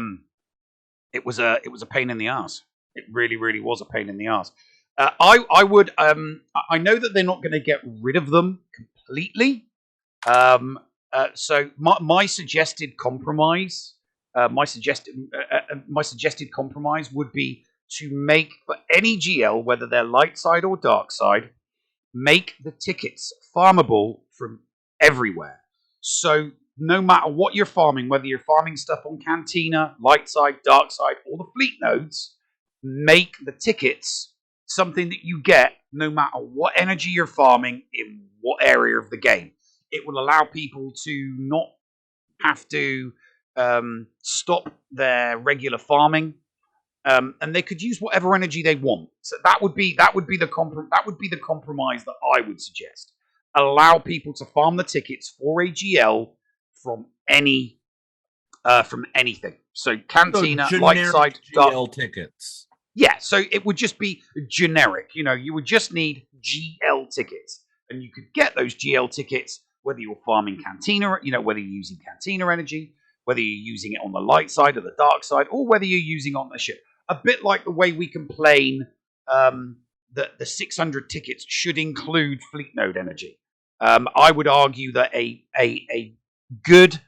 pain in the ass. It really, really was a pain in the ass. I would I know that they're not going to get rid of them completely. So my suggested compromise. My suggested compromise would be to make, for any GL, whether they're light side or dark side, make the tickets farmable from everywhere. So no matter what you're farming, whether you're farming stuff on Cantina, light side, dark side, or the fleet nodes, make the tickets something that you get no matter what energy you're farming in what area of the game. It will allow people to not have to stop their regular farming, and they could use whatever energy they want. So that would be the compromise that I would suggest. Allow people to farm the tickets for a GL from anything. So Cantina, light side, GL tickets. Yeah, so it would just be generic. You would just need GL tickets, and you could get those GL tickets whether you're farming Cantina, whether you're using Cantina energy, whether you're using it on the light side or the dark side, or whether you're using it on the ship. A bit like the way we complain that the 600 tickets should include fleet node energy. I would argue that a good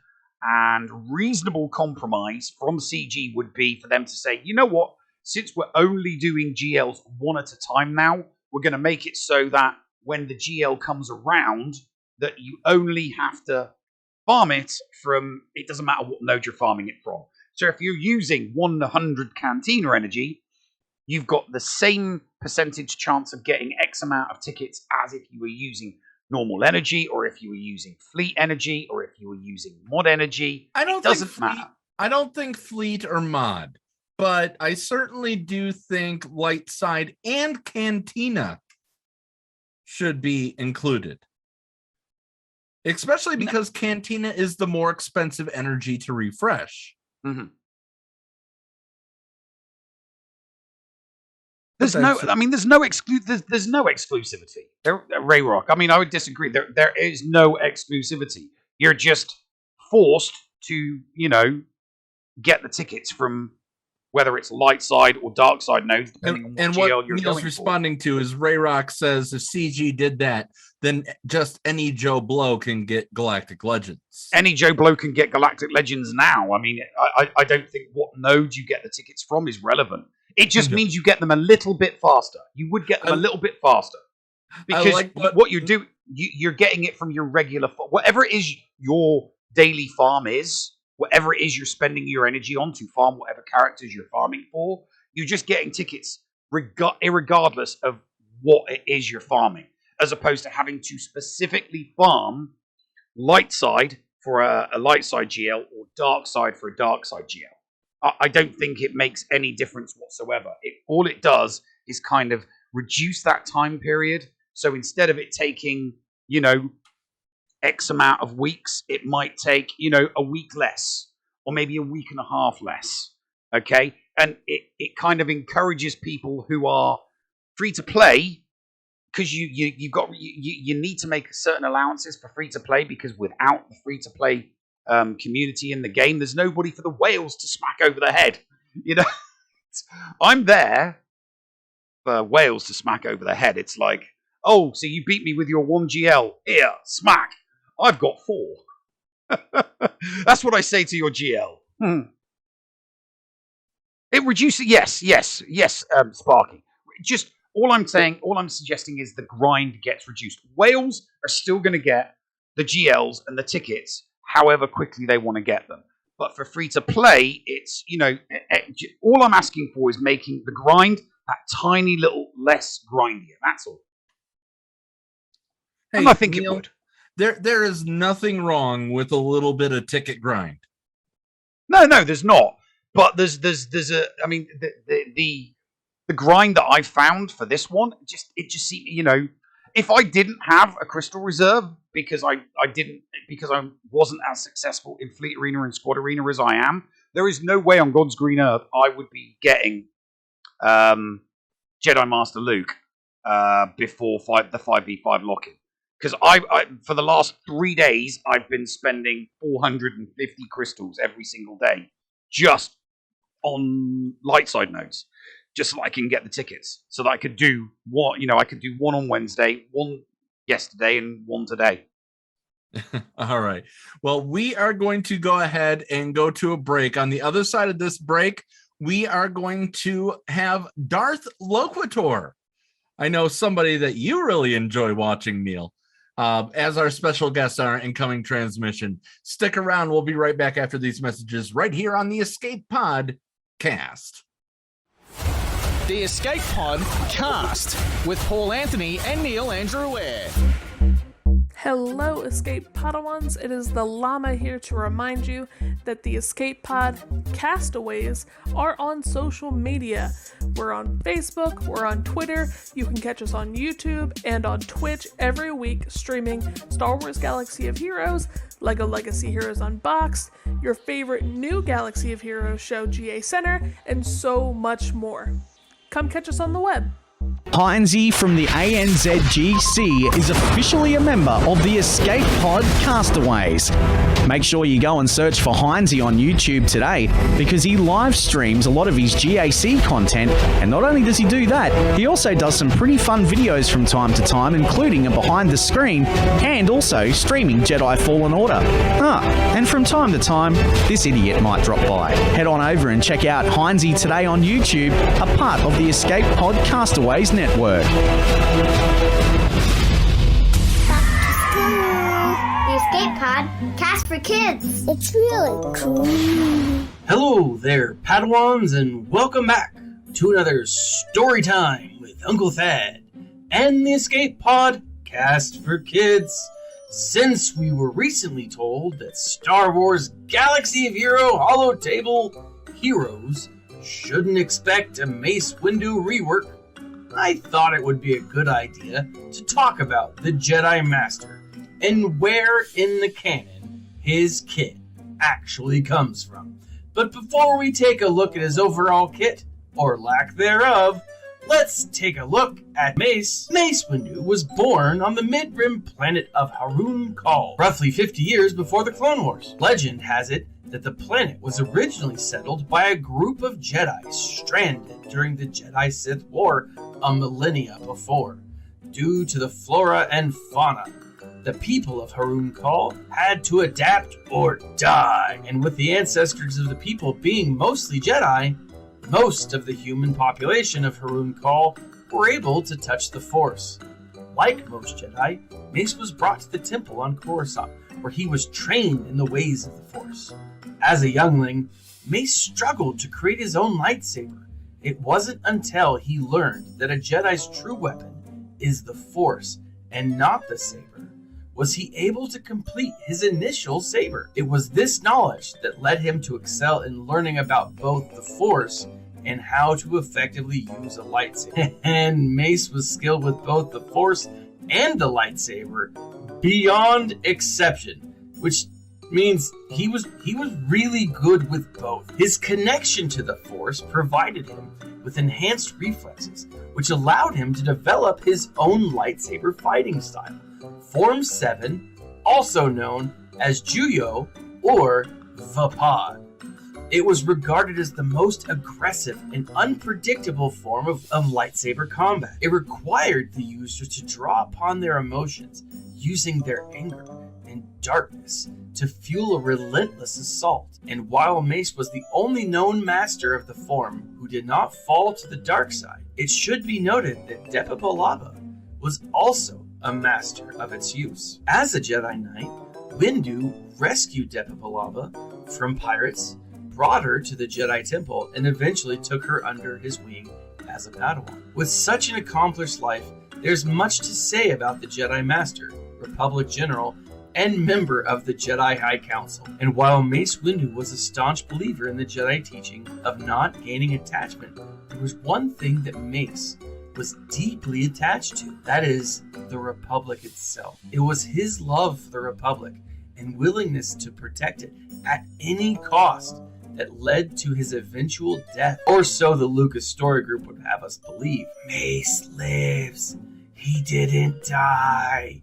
and reasonable compromise from CG would be for them to say, you know what, since we're only doing GLs one at a time now, we're going to make it so that when the GL comes around, that you only have to farm it from, it doesn't matter what node you're farming it from. So if you're using 100 Cantina energy, you've got the same percentage chance of getting X amount of tickets as if you were using normal energy, or if you were using fleet energy, or if you were using mod energy. It doesn't matter. I don't think fleet or mod, but I certainly do think light side and Cantina should be included. Especially because Cantina is the more expensive energy to refresh. Mm-hmm. There's no exclusivity. Ray Rock. I mean, I would disagree. There is no exclusivity. You're just forced to, get the tickets from whether it's light side or dark side nodes, depending on what GL you're Neil's going responding to is Rayrock says if CG did that, then just any Joe Blow can get Galactic Legends. Any Joe Blow can get Galactic Legends now. I mean, I don't think what node you get the tickets from is relevant. It just means you get them a little bit faster. You would get them a little bit faster. Because what you do, you're getting it from your regular, whatever it is your daily farm is, whatever it is you're spending your energy on to farm whatever characters you're farming for, you're just getting tickets irregardless of what it is you're farming, as opposed to having to specifically farm light side for a light side GL or dark side for a dark side GL. I don't think it makes any difference whatsoever. All it does is kind of reduce that time period. So instead of it taking, X amount of weeks, it might take, a week less, or maybe a week and a half less. Okay? And it kind of encourages people who are free to play, because you need to make certain allowances for free to play, because without the free to play community in the game, there's nobody for the whales to smack over the head. I'm there for whales to smack over the head. It's like, oh, so you beat me with your 1 GL. Here, smack. I've got 4. That's what I say to your GL. It reduces, yes, Sparky. Just all I'm suggesting is the grind gets reduced. Whales are still going to get the GLs and the tickets however quickly they want to get them. But for free to play, it's, all I'm asking for is making the grind that tiny little less grindier. That's all. Hey, and I think Neil, it would. There is nothing wrong with a little bit of ticket grind. No, there's not. But there's a, I mean, the grind that I found for this one, it just seemed, if I didn't have a crystal reserve because I wasn't as successful in Fleet Arena and Squad Arena as I am, there is no way on God's green earth I would be getting Jedi Master Luke before the 5v5 lock-in. Because I for the last 3 days, I've been spending 450 crystals every single day just on light side nodes, just so I can get the tickets, so that I could do I could do one on Wednesday, one yesterday, and one today. All right. Well, we are going to go ahead and go to a break. On the other side of this break, we are going to have Darth Loquitur. I know somebody that you really enjoy watching, Neil, as our special guest on our incoming transmission. Stick around. We'll be right back after these messages right here on the Escape Pod Cast. The Escape Pod Cast with Paul Anthony and Neil Andrew Ware. Hello, Escape Padawans. It is the Llama here to remind you that the Escape Pod Castaways are on social media. We're on Facebook, we're on Twitter, you can catch us on YouTube and on Twitch every week streaming Star Wars Galaxy of Heroes, LEGO Legacy Heroes Unboxed, your favorite new Galaxy of Heroes show GA Center, and so much more. Come catch us on the web. Heinzie from the ANZGC is officially a member of the Escape Pod Castaways. Make sure you go and search for Heinzie on YouTube today, because he live streams a lot of his GAC content, and not only does he do that, he also does some pretty fun videos from time to time, including a behind the screen, and also streaming Jedi Fallen Order. And from time to time, this idiot might drop by. Head on over and check out Heinzie today on YouTube, a part of the Escape Pod Castaways network. The Escape Pod Cast for Kids. It's really cool. Hello there, Padawans, and welcome back to another story time with Uncle Thad and the Escape Pod Cast for Kids. Since we were recently told that Star Wars Galaxy of Hero Holotable Heroes shouldn't expect a Mace Windu rework, I thought it would be a good idea to talk about the Jedi Master and where in the canon his kit actually comes from. But before we take a look at his overall kit, or lack thereof, let's take a look at Mace. Mace Windu was born on the mid-rim planet of Harun Kal, roughly 50 years before the Clone Wars. Legend has it that the planet was originally settled by a group of Jedi stranded during the Jedi-Sith War a millennia before. Due to the flora and fauna, the people of Harun Kal had to adapt or die. And with the ancestors of the people being mostly Jedi, most of the human population of Harun Kal were able to touch the Force. Like most Jedi, Mace was brought to the temple on Coruscant, where he was trained in the ways of the Force. As a youngling, Mace struggled to create his own lightsaber. It wasn't until he learned that a Jedi's true weapon is the Force and not the saber was he able to complete his initial saber. It was this knowledge that led him to excel in learning about both the Force and how to effectively use a lightsaber. And Mace was skilled with both the Force and the lightsaber beyond exception, which means he was really good with both. His connection to the Force provided him with enhanced reflexes, which allowed him to develop his own lightsaber fighting style, Form 7, also known as Juyo or Vapad. It was regarded as the most aggressive and unpredictable form of lightsaber combat. It required the user to draw upon their emotions, using their anger and darkness to fuel a relentless assault. And while Mace was the only known master of the form who did not fall to the dark side, it should be noted that Depa Billaba was also a master of its use. As a Jedi Knight, Windu rescued Depa Billaba from pirates, brought her to the Jedi Temple, and eventually took her under his wing as a Padawan. With such an accomplished life, there's much to say about the Jedi Master, Republic General, and member of the Jedi High Council. And while Mace Windu was a staunch believer in the Jedi teaching of not gaining attachment, there was one thing that Mace was deeply attached to. That is, the Republic itself. It was his love for the Republic and willingness to protect it at any cost that led to his eventual death. Or so the Lucas Story Group would have us believe. Mace lives. He didn't die.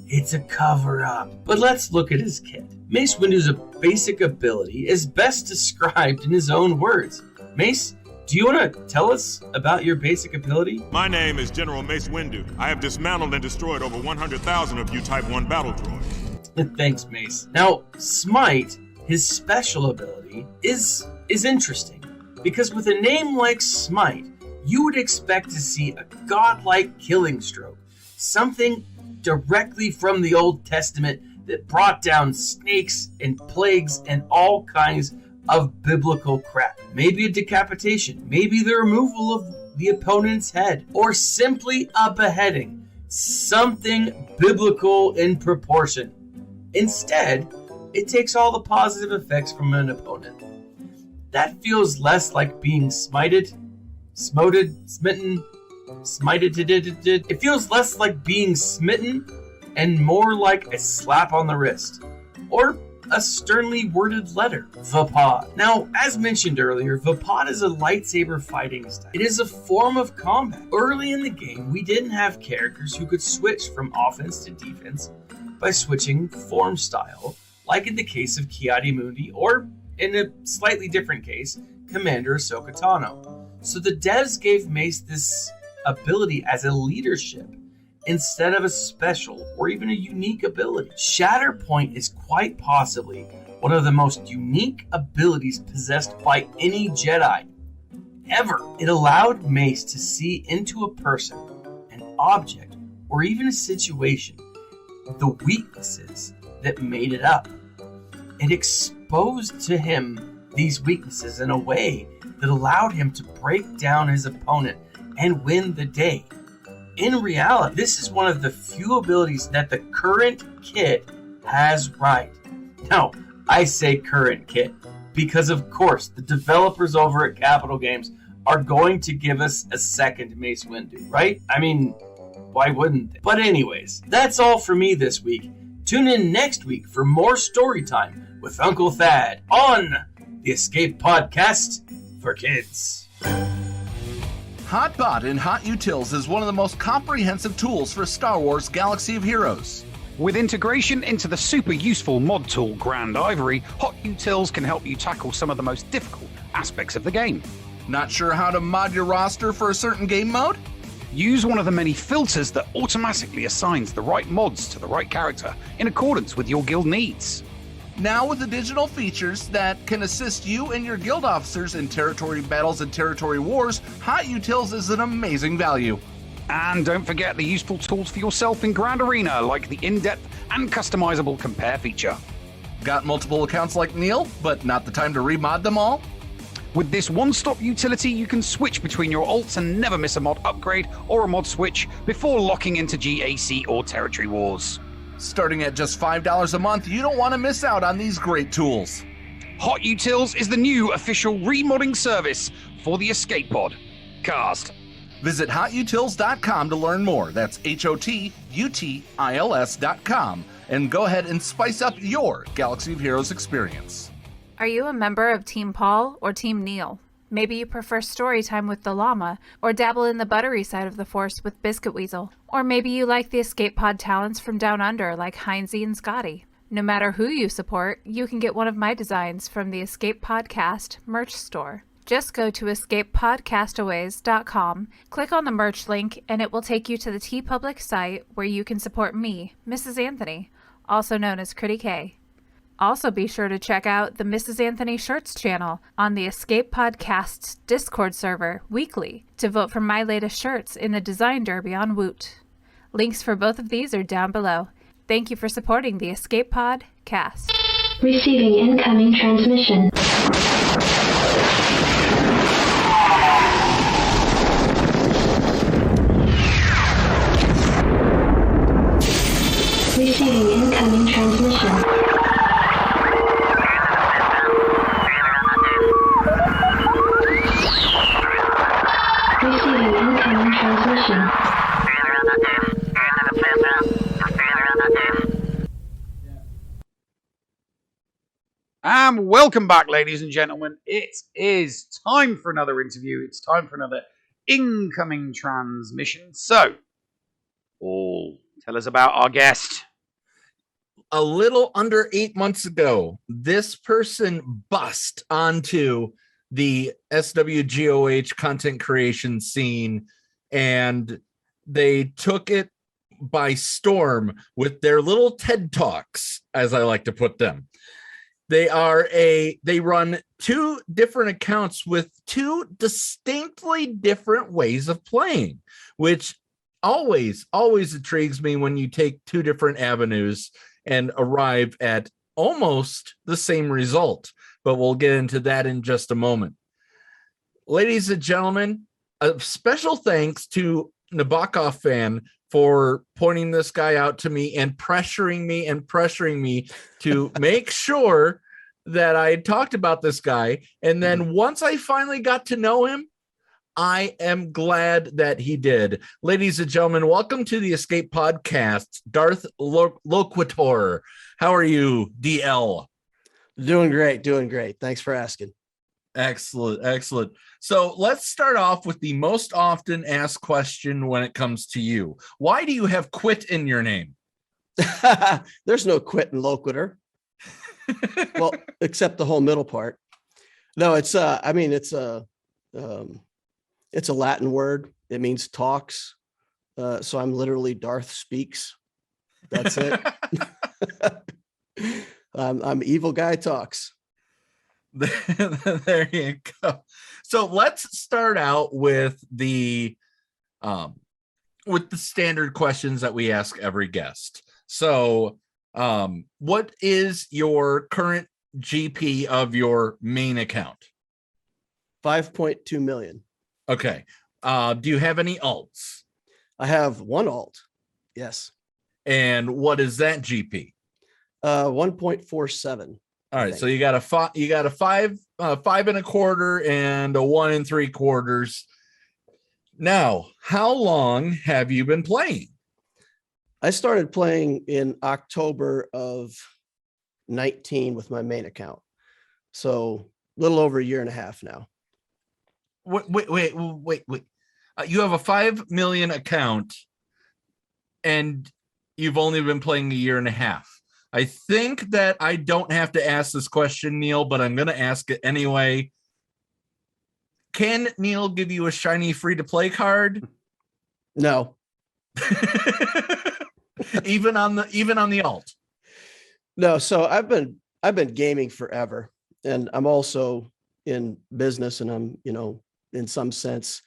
It's a cover-up. But let's look at his kit. Mace Windu's basic ability is best described in his own words. Mace, do you want to tell us about your basic ability? My name is General Mace Windu. I have dismantled and destroyed over 100,000 of you Type 1 battle droids. Thanks, Mace. Now, Smite, his special ability, is interesting. Because with a name like Smite, you would expect to see a godlike killing stroke. Something directly from the Old Testament that brought down snakes and plagues and all kinds of biblical crap. Maybe a decapitation, maybe the removal of the opponent's head, or simply a beheading. Something biblical in proportion. Instead, it takes all the positive effects from an opponent. That feels less like being smited, smitten. It feels less like being smitten and more like a slap on the wrist, or a sternly worded letter. Vapad. Now, as mentioned earlier, Vapad is a lightsaber fighting style. It is a form of combat. Early in the game, we didn't have characters who could switch from offense to defense by switching form style, like in the case of Ki-Adi-Mundi, or in a slightly different case, Commander Ahsoka Tano. So the devs gave Mace this ability as a leadership instead of a special or even a unique ability. Shatterpoint is quite possibly one of the most unique abilities possessed by any Jedi ever. It allowed Mace to see into a person, an object, or even a situation the weaknesses that made it up. It exposed to him these weaknesses in a way that allowed him to break down his opponent and win the day. In reality, this is one of the few abilities that the current kit has right. Now, I say current kit because, of course, the developers over at Capital Games are going to give us a second Mace Windu, right? I mean, why wouldn't they? But anyways, that's all for me this week. Tune in next week for more story time with Uncle Thad on the Escape Podcast for Kids. HotBot in HotUtils is one of the most comprehensive tools for Star Wars Galaxy of Heroes. With integration into the super useful mod tool Grand Ivory, HotUtils can help you tackle some of the most difficult aspects of the game. Not sure how to mod your roster for a certain game mode? Use one of the many filters that automatically assigns the right mods to the right character in accordance with your guild needs. Now with additional features that can assist you and your guild officers in territory battles and territory wars, HotUtils is an amazing value. And don't forget the useful tools for yourself in Grand Arena, like the in-depth and customizable compare feature. Got multiple accounts like Neil, but not the time to remod them all? With this one-stop utility, you can switch between your alts and never miss a mod upgrade or a mod switch before locking into GAC or Territory Wars. Starting at just $5 a month, you don't want to miss out on these great tools. HotUtils is the new official remodding service for the Escape Pod cast. Visit HotUtils.com to learn more. That's HotUtils.com. And go ahead and spice up your Galaxy of Heroes experience. Are you a member of Team Paul or Team Neil? Maybe you prefer story time with the llama, or dabble in the buttery side of the Force with Biscuit Weasel. Or maybe you like the Escape Pod talents from Down Under like Heinzie and Scotty. No matter who you support, you can get one of my designs from the Escape Podcast merch store. Just go to escapepodcastaways.com, click on the merch link, and it will take you to the TeePublic site where you can support me, Mrs. Anthony, also known as Critty K. Also be sure to check out the Mrs. Anthony Shirts channel on the Escape Podcast's Discord server weekly to vote for my latest shirts in the Design Derby on Woot. Links for both of these are down below. Thank you for supporting the Escape Pod cast. Receiving incoming transmission. Receiving incoming transmission. Receiving incoming transmission. And welcome back, ladies and gentlemen. It is time for another interview. It's time for another incoming transmission. So, tell us about our guest. A little under 8 months ago, this person bust onto the SWGOH content creation scene, and they took it by storm with their little TED Talks, as I like to put them. They run two different accounts with two distinctly different ways of playing, which always intrigues me when you take two different avenues and arrive at almost the same result. But we'll get into that in just a moment. Ladies and gentlemen, a special thanks to Nabokov fan for pointing this guy out to me and pressuring me to make sure that I had talked about this guy. And then once I finally got to know him, I am glad that he did. Ladies and gentlemen, welcome to the Escape Podcast, Darth Loquitur. How are you, DL? Doing great. Thanks for asking. Excellent. So let's start off with the most often asked question when it comes to you. Why do you have quit in your name? There's no quit in Loquitur. Well, except the whole middle part. No, it's a Latin word. It means talks. So I'm literally Darth speaks. That's it. I'm evil guy talks. There you go. So let's start out with the standard questions that we ask every guest. So what is your current GP of your main account? 5.2 million. Okay. Do you have any alts? I have one alt. Yes. And what is that GP? 1.47. All right, so you got a 5 5.25 and a 1 3/4. Now, how long have you been playing? I started playing in October of 19 with my main account, so a little over a year and a half now. Wait. You have a 5 million account, and you've only been playing a year and a half. I think that I don't have to ask this question, Neil, but I'm going to ask it anyway. Can Neil give you a shiny free-to-play card? No. even on the alt. No, so I've been gaming forever, and I'm also in business, and I'm, in some sense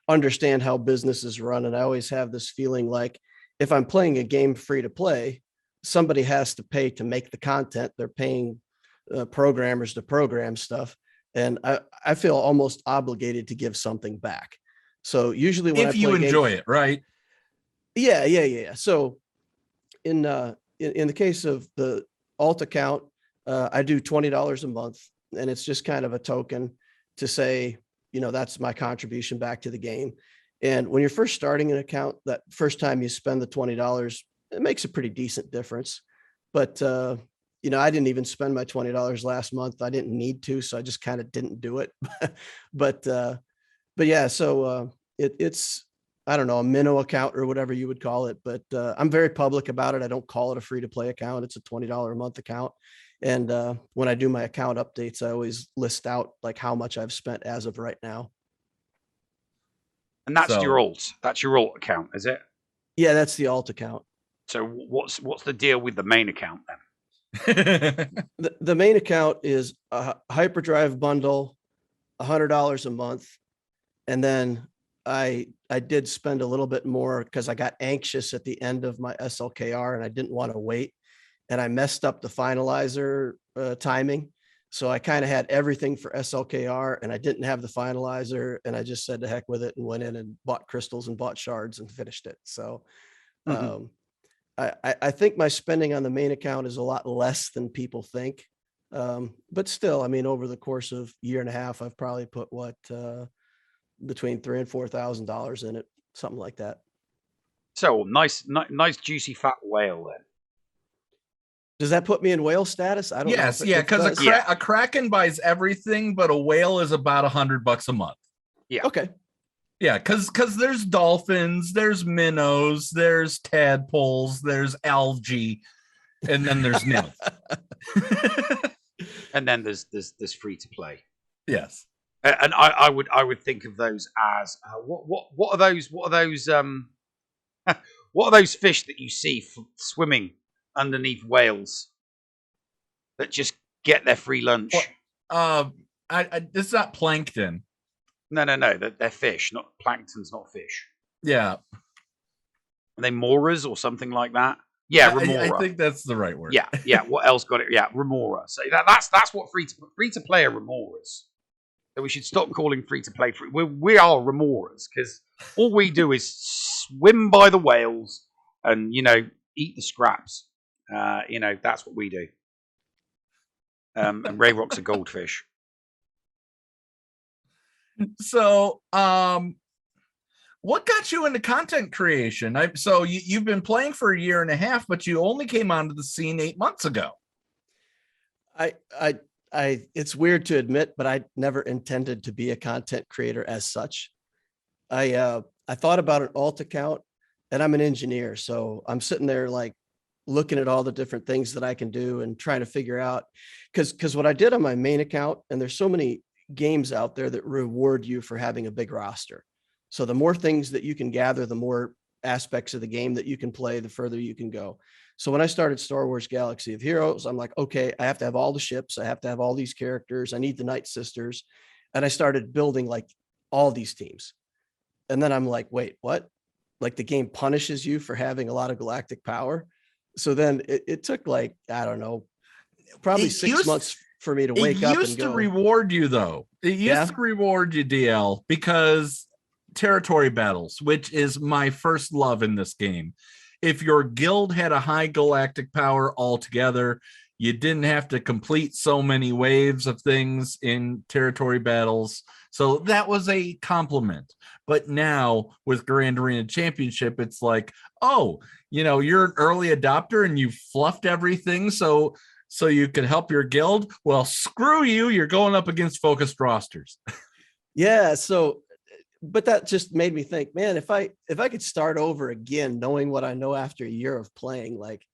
understand how business is run. And I always have this feeling like if I'm playing a game free to play, somebody has to pay to make the content. They're paying programmers to program stuff. And I feel almost obligated to give something back. So usually when if you enjoy it, right? Yeah. So in the case of the alt account, I do $20 a month, and it's just kind of a token to say, that's my contribution back to the game. And when you're first starting an account, that first time you spend the $20, it makes a pretty decent difference. But, I didn't even spend my $20 last month. I didn't need to, so I just kind of didn't do it. but yeah, so it's, I don't know, a minnow account or whatever you would call it. But I'm very public about it. I don't call it a free to play account. It's a $20 a month account. And when I do my account updates, I always list out like how much I've spent as of right now. And that's your alt. That's your alt account, is it? Yeah, that's the alt account. So what's the deal with the main account then? The main account is a hyperdrive bundle, $100 a month. And then I did spend a little bit more because I got anxious at the end of my SLKR and I didn't want to wait. And I messed up the finalizer timing. So I kind of had everything for SLKR and I didn't have the finalizer, and I just said to heck with it and went in and bought crystals and bought shards and finished it. So I think my spending on the main account is a lot less than people think. But still, I mean, over the course of a year and a half, I've probably put between $3,000 and $4,000 in it, something like that. So nice juicy fat whale then. Does that put me in whale status? I don't know. Yes, yeah, because a kraken buys everything, but a whale is about $100 a month. Yeah. Okay. Yeah, because there's dolphins, there's minnows, there's tadpoles, there's algae, and then there's nymphs. And then there's free to play. Yes. And I would think of those as what are those what are those fish that you see swimming underneath whales that just get their free lunch? It's not plankton. No, they're fish, not plankton's not fish. Yeah. Are they moras or something like that? Yeah, remora. I think that's the right word. Yeah. What else got it? Yeah, remora. So that's what free to play are remoras. So we should stop calling free to play free. We are remoras because all we do is swim by the whales and eat the scraps. That's what we do. And Ray Rock's a goldfish. So, what got you into content creation? So you've been playing for a year and a half, but you only came onto the scene 8 months ago. It's weird to admit, but I never intended to be a content creator as such. I thought about an alt account, and I'm an engineer, so I'm sitting there like looking at all the different things that I can do and trying to figure out, because what I did on my main account, and there's so many games out there that reward you for having a big roster. So the more things that you can gather, the more aspects of the game that you can play, the further you can go. So when I started Star Wars Galaxy of Heroes, I'm like, okay, I have to have all the ships. I have to have all these characters. I need the Night Sisters. And I started building like all these teams. And then I'm like, wait, what? Like the game punishes you for having a lot of galactic power. So then it took like, I don't know, probably 6 months for me to wake up and go. It used to reward you though. It used to reward you, DL, because territory battles, which is my first love in this game. If your guild had a high galactic power altogether, you didn't have to complete so many waves of things in territory battles. So that was a compliment. But now with Grand Arena Championship, it's like, oh, you're an early adopter and you fluffed everything so you could help your guild. Well, screw you. You're going up against focused rosters. Yeah. So but that just made me think, man, if I could start over again, knowing what I know after a year of playing, like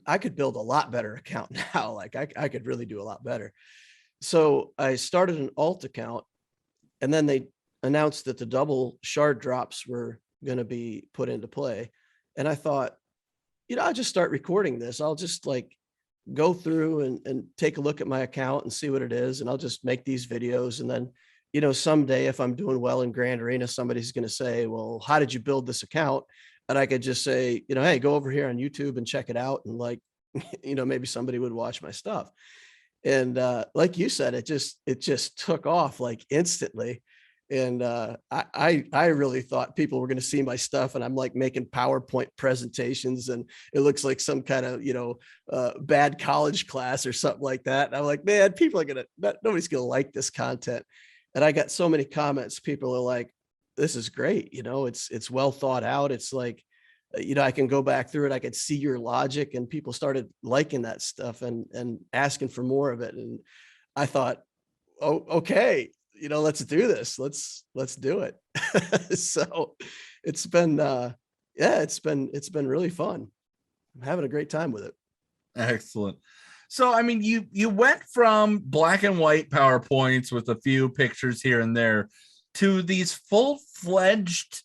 I could build a lot better account now. Like I could really do a lot better. So I started an alt account, and then they announced that the double shard drops were going to be put into play. And I thought, I'll just start recording this. I'll just like go through and take a look at my account and see what it is. And I'll just make these videos. And then, someday if I'm doing well in Grand Arena, somebody's going to say, well, how did you build this account? And I could just say, hey, go over here on YouTube and check it out. And like, maybe somebody would watch my stuff. And like you said, it just took off like instantly. And I really thought people were going to see my stuff, and I'm like making PowerPoint presentations, and it looks like some kind of bad college class or something like that. And I'm like, man, people are nobody's gonna like this content. And I got so many comments. People are like, this is great. It's well thought out. It's like, I can go back through it. I could see your logic, and people started liking that stuff and asking for more of it. And I thought, oh, okay. Let's do this. Let's do it. So it's been, it's been really fun. I'm having a great time with it. Excellent. So, I mean, you went from black and white PowerPoints with a few pictures here and there to these full-fledged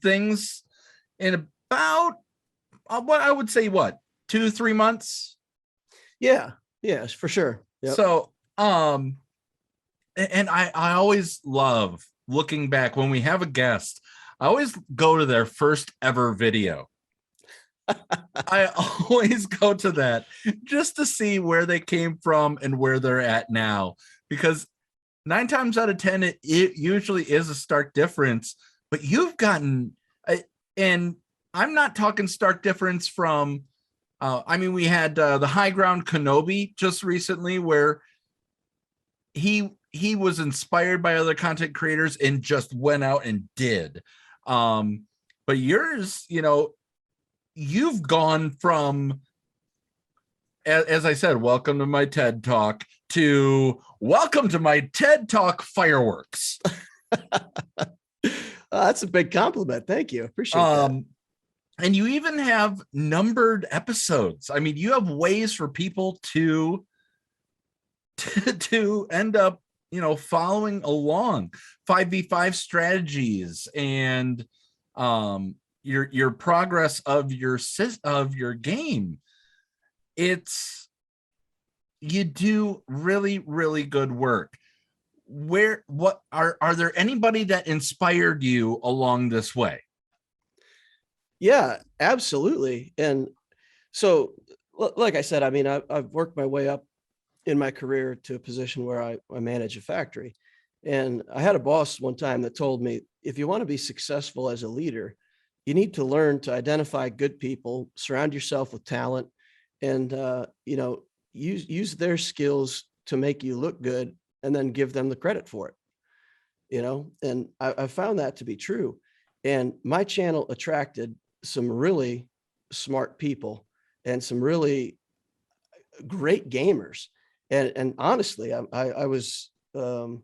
things in about, what I would say, 2-3 months? Yeah, for sure. Yep. So, and I always love looking back when we have a guest. I always go to their first ever video. I always go to that just to see where they came from and where they're at now, because 9 times out of 10, it usually is a stark difference. But you've gotten, and I'm not talking stark difference from, we had the High Ground Kenobi just recently, where he was inspired by other content creators and just went out and did. But yours, you've gone from, as I said, welcome to my TED Talk, to welcome to my TED Talk fireworks. That's a big compliment. Thank you. Appreciate that. And you even have numbered episodes. I mean, you have ways for people to end up, following along 5v5 strategies and your progress of your game. You do really, really good work. What are there anybody that inspired you along this way? Yeah, absolutely. And so, like I said, I've worked my way up in my career to a position where I manage a factory. And I had a boss one time that told me, if you want to be successful as a leader, you need to learn to identify good people, surround yourself with talent, and, use their skills to make you look good, and then give them the credit for it. And I found that to be true. And my channel attracted some really smart people and some really great gamers. And honestly, I was, a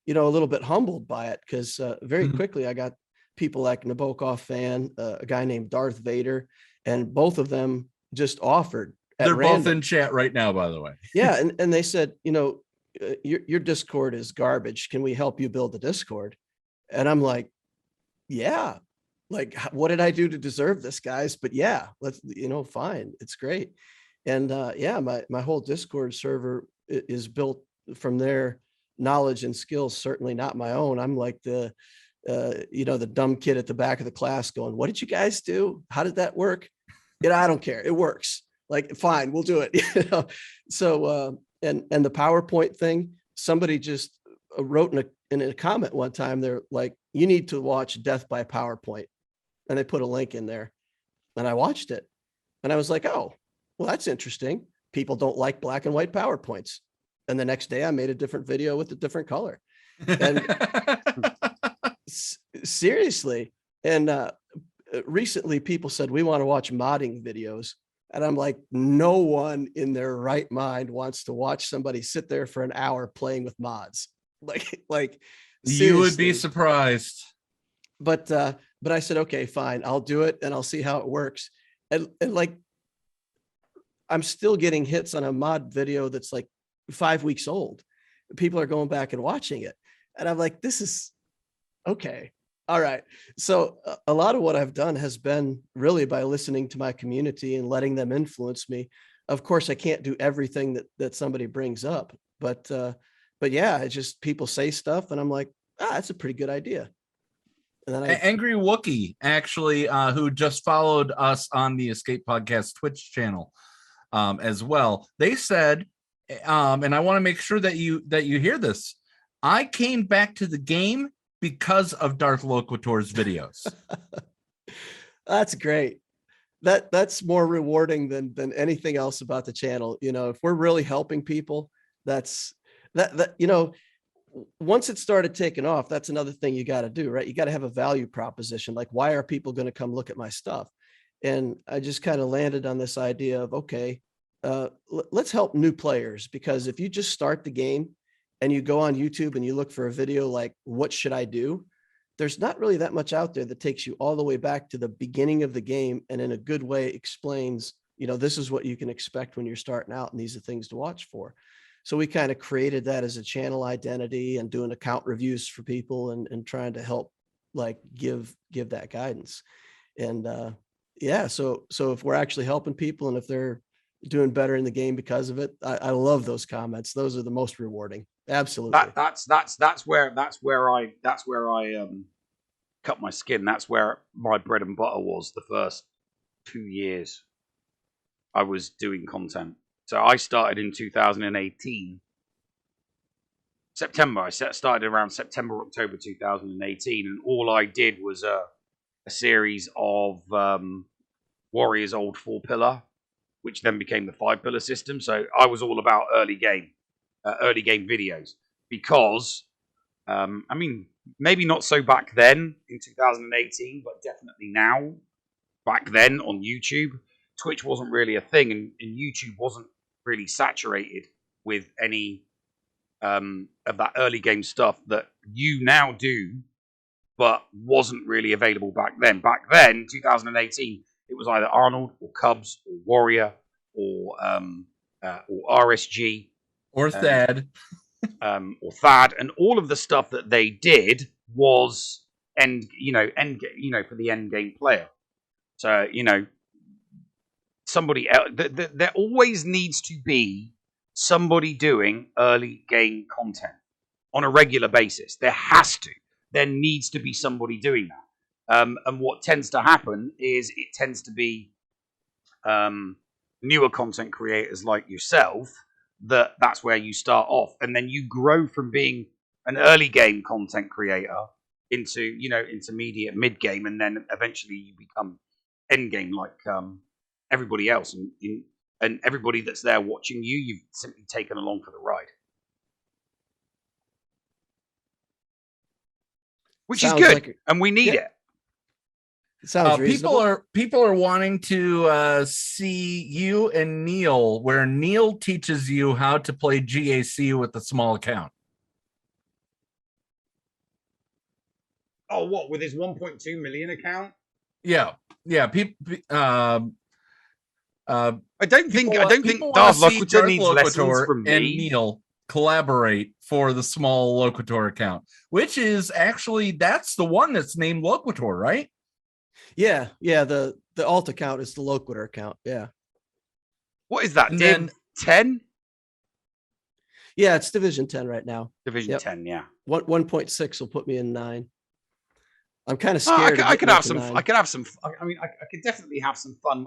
little bit humbled by it, because very quickly I got people like Nabokov fan, a guy named Darth Vader, and both of them just offered. They're both in chat right now, by the way. Yeah, and they said, your Discord is garbage. Can we help you build the Discord? And I'm like, yeah. Like, what did I do to deserve this, guys? But yeah, let's, fine. It's great. And my whole Discord server is built from their knowledge and skills, certainly not my own. I'm like the dumb kid at the back of the class going, what did you guys do? How did that work? I don't care. It works. Like, fine, we'll do it. So, and the PowerPoint thing, somebody just wrote in a comment one time, they're like, you need to watch Death by PowerPoint. And they put a link in there, and I watched it, and I was like, oh, well, that's interesting. People don't like black and white PowerPoints. And the next day I made a different video with a different color. And seriously. And recently people said, we want to watch modding videos. And I'm like, no one in their right mind wants to watch somebody sit there for an hour playing with mods. Like, You would be Seriously. surprised. But I said, okay, fine, I'll do it and I'll see how it works. And like, I'm still getting hits on a mod video that's like 5 weeks old. People are going back and watching it. And I'm like, this is okay. All right. So a lot of what I've done has been really by listening to my community and letting them influence me. Of course, I can't do everything that somebody brings up, but yeah, it's just people say stuff and I'm like, that's a pretty good idea. And then Angry Wookie, actually, who just followed us on the Escape Podcast Twitch channel as well. They said, and I want to make sure that you hear this. I came back to the game because of Darth Loquitur's videos. That's great. That's more rewarding than anything else about the channel. You know, if we're really helping people, that you know, once it started taking off, that's another thing you got to do, right? You got to have a value proposition. Like, why are people going to come look at my stuff? And I just kind of landed on this idea of, okay, let's help new players, because if you just start the game and you go on YouTube and you look for a video like, what should I do? There's not really that much out there that takes you all the way back to the beginning of the game and in a good way explains, you know, this is what you can expect when you're starting out and these are things to watch for. So we kind of created that as a channel identity and doing account reviews for people and trying to help like give that guidance. And yeah, so if we're actually helping people and if they're doing better in the game because of it, I love those comments. Those are the most rewarding. Absolutely. That's where I cut my skin. That's where my bread and butter was the first 2 years I was doing content. So I started in 2018. September. I started around September, October 2018, and all I did was a series of Warriors Old 4-pillar, which then became the 5-pillar system. So I was all about early game videos because, I mean, maybe not so back then in 2018, but definitely now. Back then on YouTube, Twitch wasn't really a thing, and YouTube wasn't really saturated with any of that early game stuff that you now do, but wasn't really available back then. Back then, 2018, it was either Arnold or Cubs or Warrior or RSG or Thad, and all of the stuff that they did was for the end game player. So somebody else. There always needs to be somebody doing early game content on a regular basis. There needs to be somebody doing that. And what tends to happen is it tends to be newer content creators like yourself. That's where you start off, and then you grow from being an early game content creator into intermediate, mid game, and then eventually you become end game like everybody else, and everybody that's there watching you. You've simply taken along for the ride, which is good, and we need it. Sounds reasonable. People are wanting to see you and Neil, where Neil teaches you how to play GAC with a small account. Oh, what, with his 1.2 million account? Yeah. People. I don't think Darth Loquitur needs lessons from me. And Neil collaborate for the small Loquitur account, which is actually that's the one that's named Loquitur, right? Yeah. The alt account is the Loquitur account. Yeah. What is that? Div 10? Yeah, it's Division 10 right now. Division 10, yeah. 1.6 will put me in 9. I'm kind of scared. I could have some. I could have some. I mean, I could definitely have some fun.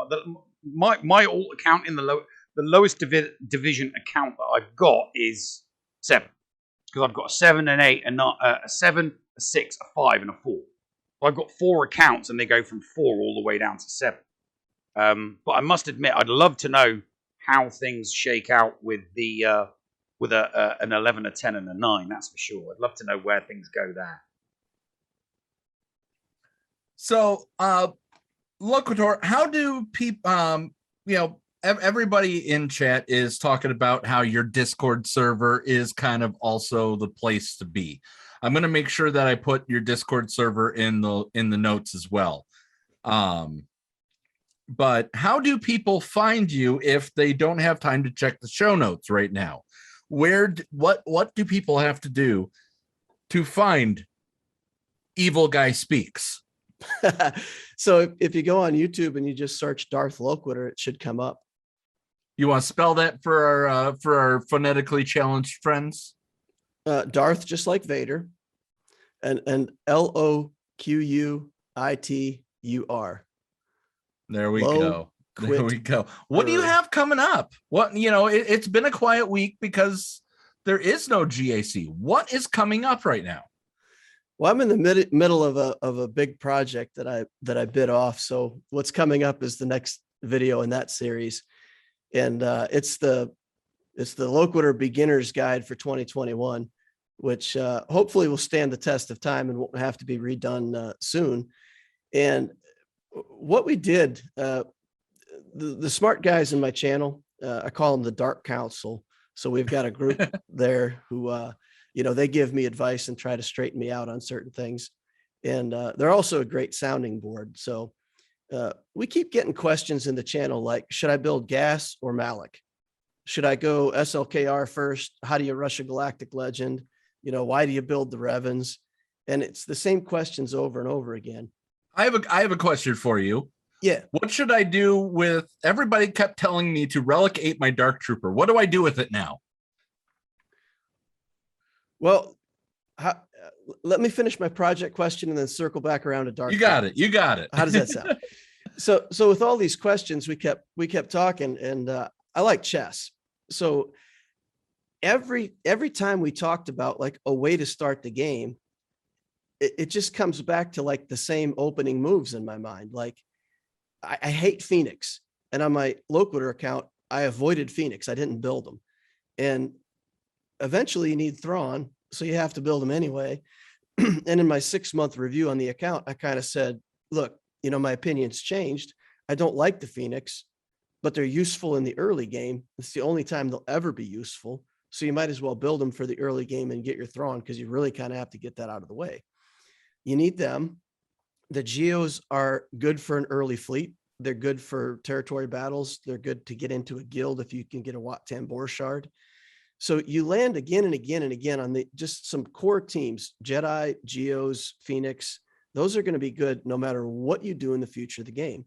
My alt account in the lowest division account that I've got is 7, because I've got a 7, an 8, and not a 7, a 6, a 5, and a 4. So I've got 4 accounts, and they go from 4 all the way down to 7. But I must admit, I'd love to know how things shake out with the with an 11, a 10, and a 9. That's for sure. I'd love to know where things go there. So, Loquitur, how do people, everybody in chat is talking about how your Discord server is kind of also the place to be. I'm going to make sure that I put your Discord server in the notes as well. But how do people find you if they don't have time to check the show notes right now? What do people have to do to find Evil Guy Speaks? So if you go on YouTube and you just search Darth Loquitur, it should come up. You want to spell that for our phonetically challenged friends? Darth, just like Vader, and Loquitur. There we go. There we go. What do you have coming up? What, it's been a quiet week because there is no GAC. What is coming up right now? Well, I'm in the middle of a big project that I bit off. So what's coming up is the next video in that series, and it's the Loquitur Beginner's Guide for 2021, which hopefully will stand the test of time and won't have to be redone soon. And what we did, the smart guys in my channel, I call them the Dark Council. So we've got a group there who, they give me advice and try to straighten me out on certain things. And they're also a great sounding board. So we keep getting questions in the channel like, should I build gas or Malik? Should I go SLKR first? How do you rush a galactic legend? Why do you build the Revens? And it's the same questions over and over again. I have a question for you. Yeah. What should I do with, everybody kept telling me to relic 8 my Dark Trooper. What do I do with it now? Well, let me finish my project question and then circle back around to Dark. You got it. How does that sound? So with all these questions, we kept talking, and I like chess. So every time we talked about like a way to start the game, it just comes back to like the same opening moves in my mind. Like I hate Phoenix, and on my Loquitur account, I avoided Phoenix. I didn't build them. And eventually you need Thrawn, so you have to build them anyway. And in my 6-month review on the account, I kind of said, look, my opinion's changed. I don't like the Phoenix, but they're useful in the early game. It's the only time they'll ever be useful. So you might as well build them for the early game and get your Thrawn, because you really kind of have to get that out of the way. You need them. The Geos are good for an early fleet. They're good for territory battles. They're good to get into a guild if you can get a Wat Tambor shard. So you land again and again and again on just some core teams, Jedi, Geos, Phoenix. Those are going to be good no matter what you do in the future of the game.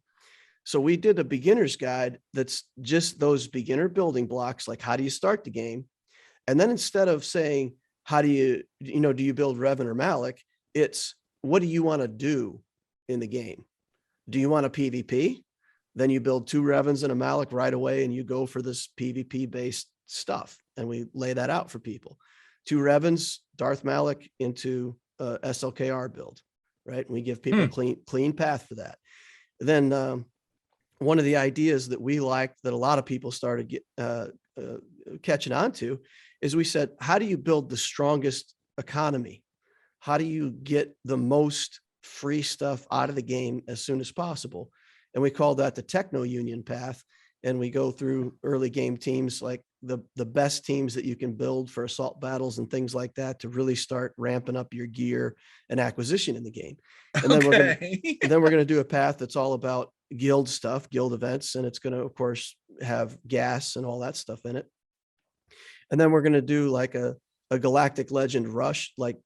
So we did a beginner's guide that's just those beginner building blocks, like how do you start the game? And then instead of saying, how do you build Revan or Malik? It's, what do you want to do in the game? Do you want a PvP? Then you build 2 Revens and a Malik right away, and you go for this PvP based stuff. And we lay that out for people. 2 Revens, Darth Malik into SLKR build, right? And we give people a clean path for that. Then one of the ideas that we liked that a lot of people started catching on to is we said, how do you build the strongest economy? How do you get the most free stuff out of the game as soon as possible? And we call that the Techno Union path. And we go through early game teams, like the best teams that you can build for assault battles and things like that, to really start ramping up your gear and acquisition in the game. And then we're going to do a path that's all about guild stuff, guild events. And it's going to, of course, have gas and all that stuff in it. And then we're going to do like a Galactic Legend rush. Like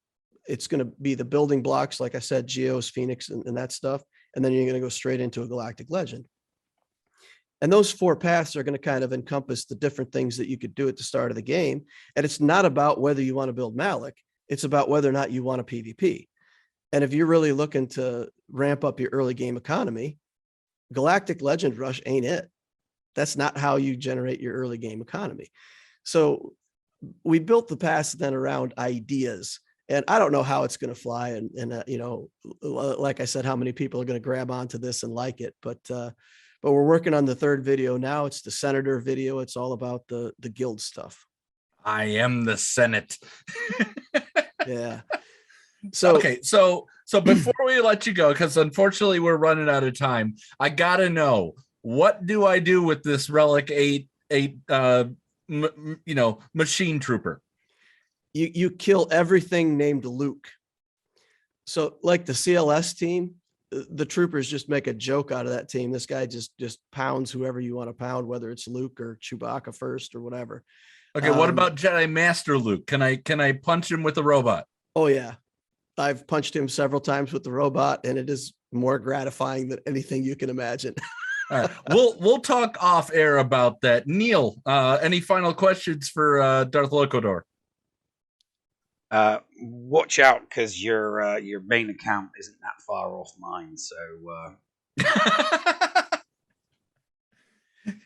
it's going to be the building blocks, like I said, Geos, Phoenix, and that stuff. And then you're going to go straight into a Galactic Legend. And those 4 paths are going to kind of encompass the different things that you could do at the start of the game. And it's not about whether you want to build Malik. It's about whether or not you want a PvP. And if you're really looking to ramp up your early game economy, Galactic Legend Rush ain't it. That's not how you generate your early game economy. So we built the paths then around ideas. And I don't know how it's going to fly. And like I said, how many people are going to grab onto this and like it. But we're working on the 3rd video now. It's the Senator video. It's all about the guild stuff. I am the Senate. Yeah. So okay. So before we let you go, because unfortunately we're running out of time, I gotta know, what do I do with this Relic 8 machine trooper? you kill everything named Luke. So like the CLS team, the troopers just make a joke out of that team. This guy just pounds whoever you want to pound, whether it's Luke or Chewbacca first or whatever. Okay, what about Jedi Master Luke? Can I punch him with a robot? Oh yeah. I've punched him several times with the robot, and it is more gratifying than anything you can imagine. All right. We'll talk off air about that. Neil, any final questions for Darth Loquitur? Watch out, because your main account isn't that far off mine. So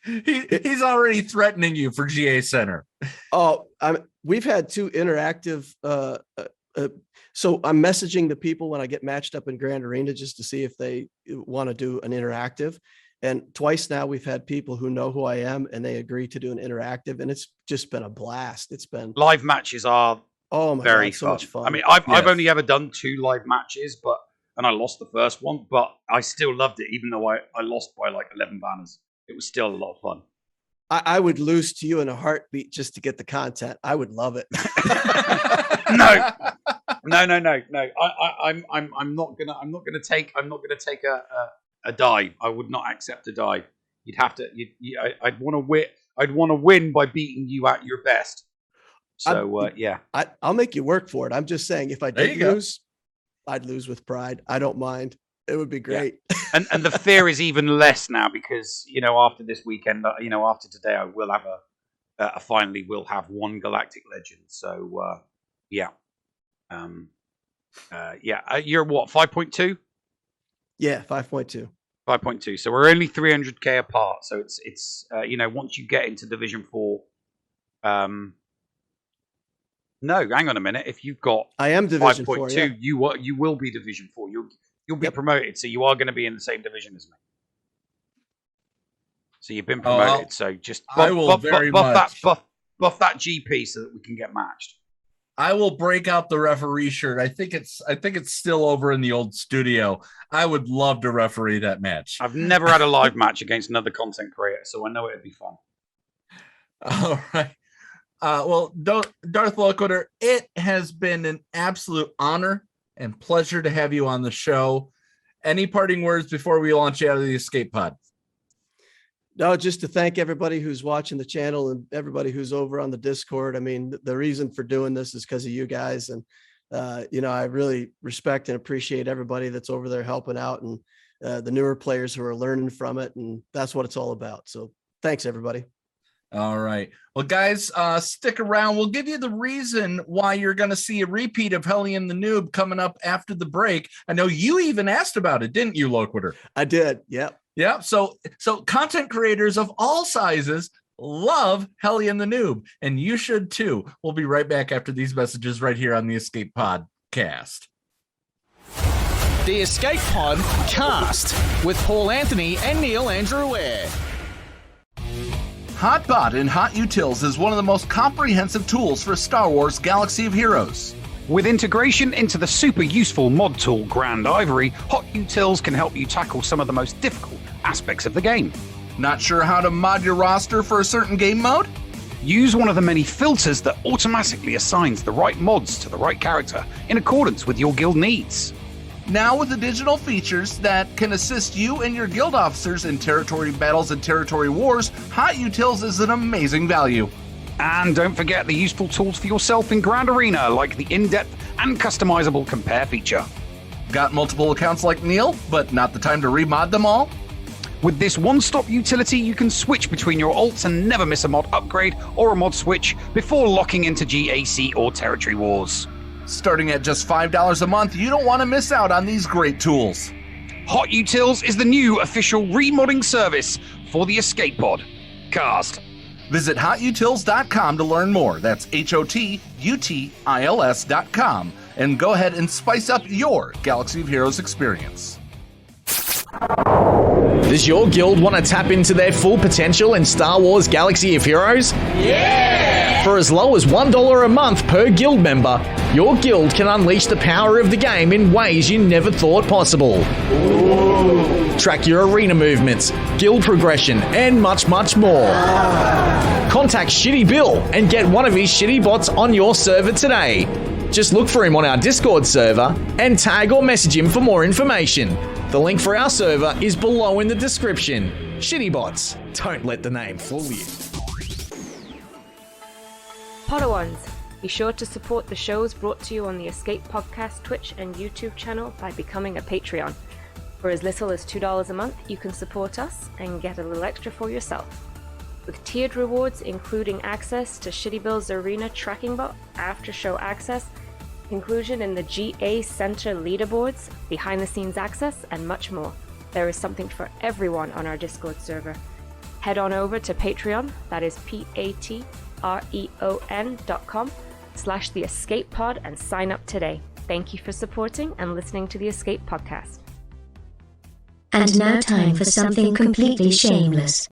he's already threatening you for GA Center. Oh, we've had 2 interactive. So I'm messaging the people when I get matched up in Grand Arena just to see if they want to do an interactive. And twice now we've had people who know who I am and they agree to do an interactive, and it's just been a blast. It's been live matches are very God, so much fun. I mean, I've only ever done 2 live matches, and I lost the first one, but I still loved it, even though I lost by like 11 banners. It was still a lot of fun. I would lose to you in a heartbeat just to get the content. I would love it. No. I'm not gonna take a die. I would not accept a die. You'd have to. I'd want to win. I'd want to win by beating you at your best. So yeah, I'll make you work for it. I'm just saying, if I did lose, I'd lose with pride. I don't mind. It would be great. Yeah. And the fear is even less now, because after this weekend, after today, I will have finally will have 1 Galactic Legend. So yeah. You're what, 5.2? Yeah, 5.2. 5.2. So we're only 300k apart. So it's once you get into Division 4, no, hang on a minute. If you've got I am Division 4, 5.2, yeah. you will be Division 4. You'll be promoted, so you are going to be in the same division as me. So you've been promoted. So just buff that GP so that we can get matched. I will break out the referee shirt. I think it's still over in the old studio. I would love to referee that match. I've never had a live match against another content creator, so I know it'd be fun. All right. Well, Darth Loquitur, it has been an absolute honor and pleasure to have you on the show. Any parting words before we launch you out of the escape pod? No, just to thank everybody who's watching the channel and everybody who's over on the Discord. I mean, the reason for doing this is because of you guys. And, I really respect and appreciate everybody that's over there helping out, and the newer players who are learning from it. And that's what it's all about. So thanks, everybody. All right. Well, guys, stick around. We'll give you the reason why you're going to see a repeat of Hellion the Noob coming up after the break. I know you even asked about it, didn't you, Loquitur? I did. Yep. Yeah. So content creators of all sizes love Hellion the Noob, and you should too. We'll be right back after these messages right here on the Escape Podcast. The Escape Pod Cast with Paul Anthony and Neil Andrew Ware. Hotbot in HotUtils is one of the most comprehensive tools for Star Wars Galaxy of Heroes. With integration into the super useful mod tool Grand Ivory, HotUtils can help you tackle some of the most difficult aspects of the game. Not sure how to mod your roster for a certain game mode? Use one of the many filters that automatically assigns the right mods to the right character in accordance with your guild needs. Now with additional features that can assist you and your guild officers in territory battles and territory wars, HotUtils is an amazing value. And don't forget the useful tools for yourself in Grand Arena, like the in-depth and customizable compare feature. Got multiple accounts like Neil, but not the time to remod them all? With this one-stop utility, you can switch between your alts and never miss a mod upgrade or a mod switch before locking into GAC or Territory Wars. Starting at just $5 a month, you don't want to miss out on these great tools. HotUtils is the new official remodding service for the Escape Pod Cast. Visit HotUtils.com to learn more. That's HotUtils.com. And go ahead and spice up your Galaxy of Heroes experience. Does your guild want to tap into their full potential in Star Wars Galaxy of Heroes? Yeah! For as low as $1 a month per guild member, your guild can unleash the power of the game in ways you never thought possible. Ooh. Track your arena movements, guild progression, and much, much more. Contact ShittyBill and get one of his shitty bots on your server today. Just look for him on our Discord server and tag or message him for more information. The link for our server is below in the description. Shitty bots, don't let the name fool you. Podawans, be sure to support the shows brought to you on the Escape Podcast Twitch and YouTube channel by becoming a Patreon. For as little as $2 a month, you can support us and get a little extra for yourself. With tiered rewards including access to ShittyBill's Arena Tracking Bot, after-show access, inclusion in the GA Center leaderboards, behind-the-scenes access, and much more. There is something for everyone on our Discord server. Head on over to Patreon, that is patreon.com/theescapepod and sign up today. Thank you for supporting and listening to the Escape Podcast. And now time for something completely shameless.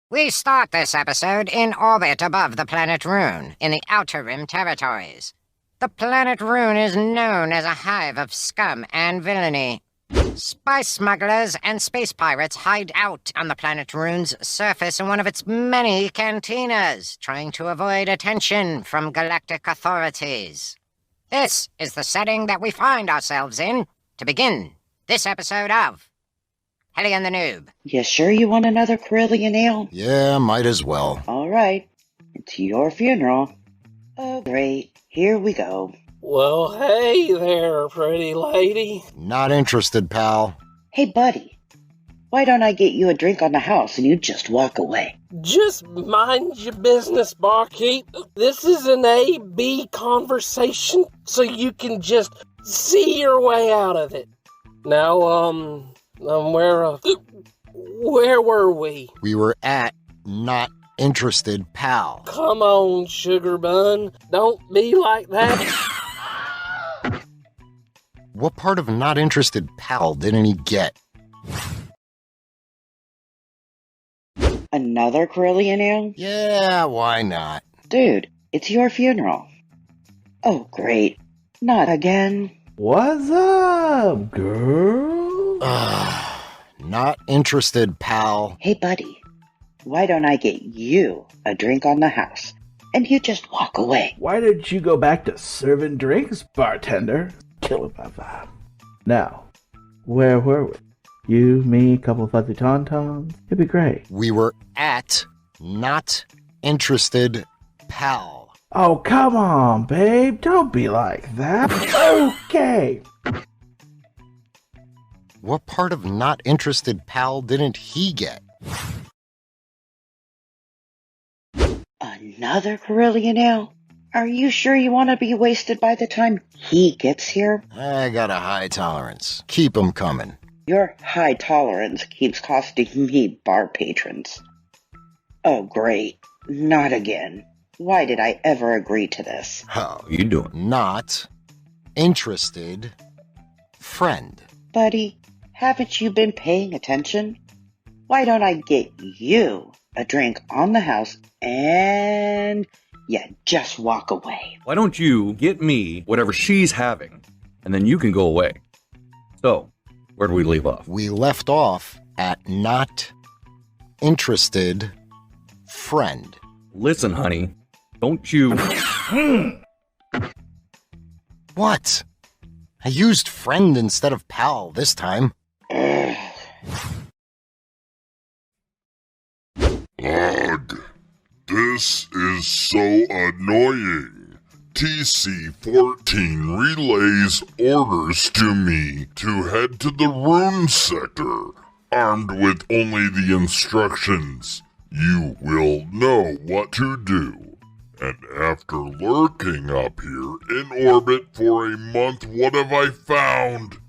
We start this episode in orbit above the planet Rune, in the Outer Rim territories. The planet Rune is known as a hive of scum and villainy. Spice smugglers and space pirates hide out on the planet Rune's surface in one of its many cantinas, trying to avoid attention from galactic authorities. This is the setting that we find ourselves in to begin this episode of Helly and the Noob. You sure you want another Carillion ale? Yeah, might as well. All right. It's your funeral. Oh, great. Here we go. Well, hey there, pretty lady. Not interested, pal. Hey, buddy. Why don't I get you a drink on the house and you just walk away? Just mind your business, barkeep. This is an A-B conversation, so you can just see your way out of it. Now, where were we? We were at Not Interested, pal. Come on, sugar bun. Don't be like that. What part of Not Interested, pal didn't he get? Another Carillion ale? Yeah, why not? Dude, it's your funeral. Oh, great. Not again. What's up, girl? Not interested, pal. Hey, buddy. Why don't I get you a drink on the house and you just walk away? Why did you go back to serving drinks, bartender? Killing my vibe. Now, where were we? You, me, couple of fuzzy tauntauns. It'd be great. We were at Not Interested, pal. Oh, come on, babe. Don't be like that. Okay. What part of Not Interested, pal didn't he get? Another Carillion ale? Are you sure you want to be wasted by the time he gets here? I got a high tolerance. Keep 'em coming. Your high tolerance keeps costing me bar patrons. Oh, great. Not again. Why did I ever agree to this? How you doing? Not interested, friend. Buddy, haven't you been paying attention? Why don't I get you a drink on the house and just walk away? Why don't you get me whatever she's having, and then you can go away? So, where do we leave off? We left off at Not Interested, friend. Listen, honey, don't you... What? I used friend instead of pal this time. Ugh. This is so annoying. TC-14 relays orders to me to head to the Rune sector, armed with only the instructions. You will know what to do. And after lurking up here in orbit for a month, what have I found?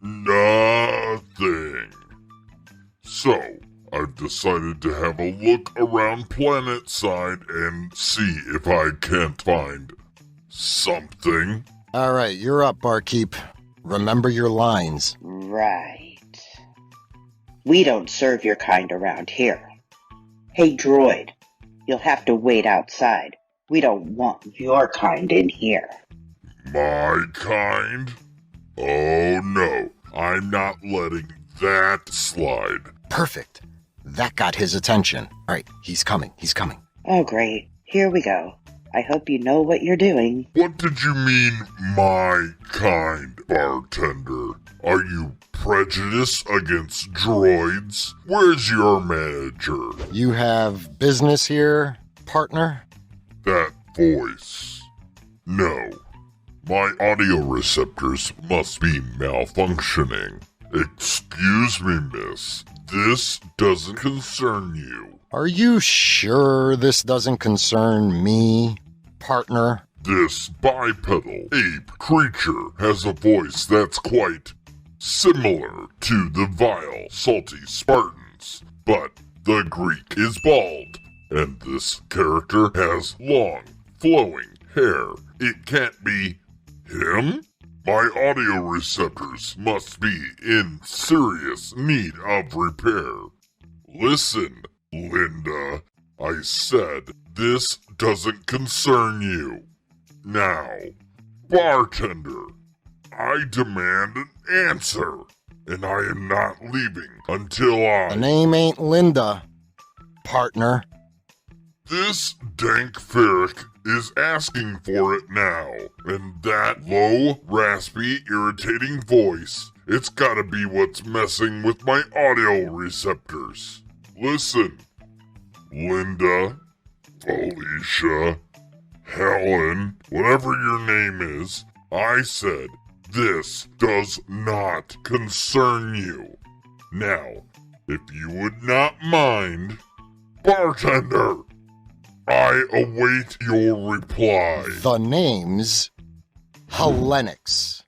Nothing. So, I've decided to have a look around planetside and see if I can't find something. All right, you're up, barkeep. Remember your lines. Right. We don't serve your kind around here. Hey, droid, you'll have to wait outside. We don't want your kind in here. My kind? Oh no, I'm not letting that slide. Perfect. That got his attention. All right, he's coming. Oh, great. Here we go. I hope you know what you're doing. What did you mean, my kind, bartender? Are you prejudiced against droids? Where's your manager? You have business here, partner? That voice. No. My audio receptors must be malfunctioning. Excuse me, miss. This doesn't concern you. Are you sure this doesn't concern me, partner? This bipedal ape creature has a voice that's quite similar to the vile, salty Spartans, but the Greek is bald, and this character has long, flowing hair. It can't be him? My audio receptors must be in serious need of repair. Listen, Linda, I said this doesn't concern you. Now, bartender, I demand an answer, and I am not leaving until The name ain't Linda, partner. This dank ferric is asking for it now, and that low, raspy, irritating voice, it's gotta be what's messing with my audio receptors. Listen, Linda, Felicia, Helen, whatever your name is, I said this does not concern you. Now, if you would not mind, bartender, I await your reply. The name's Hellenix.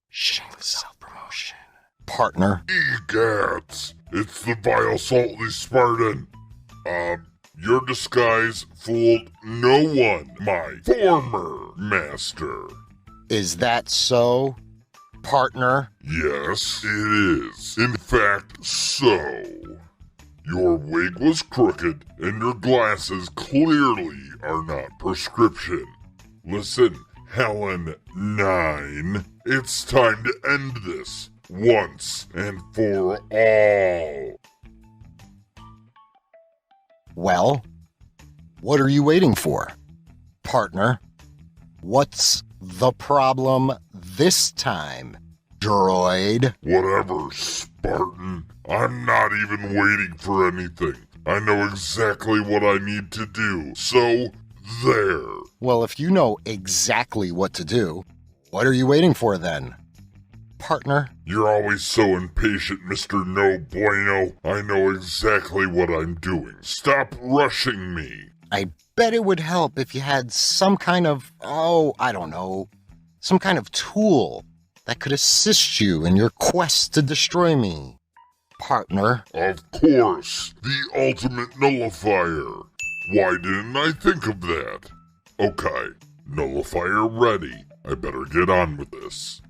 Shameless self-promotion. Partner. Egads, it's the vile salty Spartan. Your disguise fooled no one, my former master. Is that so, partner? Yes, it is. In fact, so. Your wig was crooked, and your glasses clearly are not prescription. Listen, Helen 9, it's time to end this, once and for all. Well, what are you waiting for, partner? What's the problem this time, droid? Whatever, Spartan. I'm not even waiting for anything. I know exactly what I need to do, so there. Well, if you know exactly what to do, what are you waiting for then, partner? You're always so impatient, Mr. No Bueno. I know exactly what I'm doing. Stop rushing me. I bet it would help if you had some kind of, some kind of tool that could assist you in your quest to destroy me, partner. Of course, the ultimate nullifier. Why didn't I think of that? Okay, nullifier ready. I better get on with this.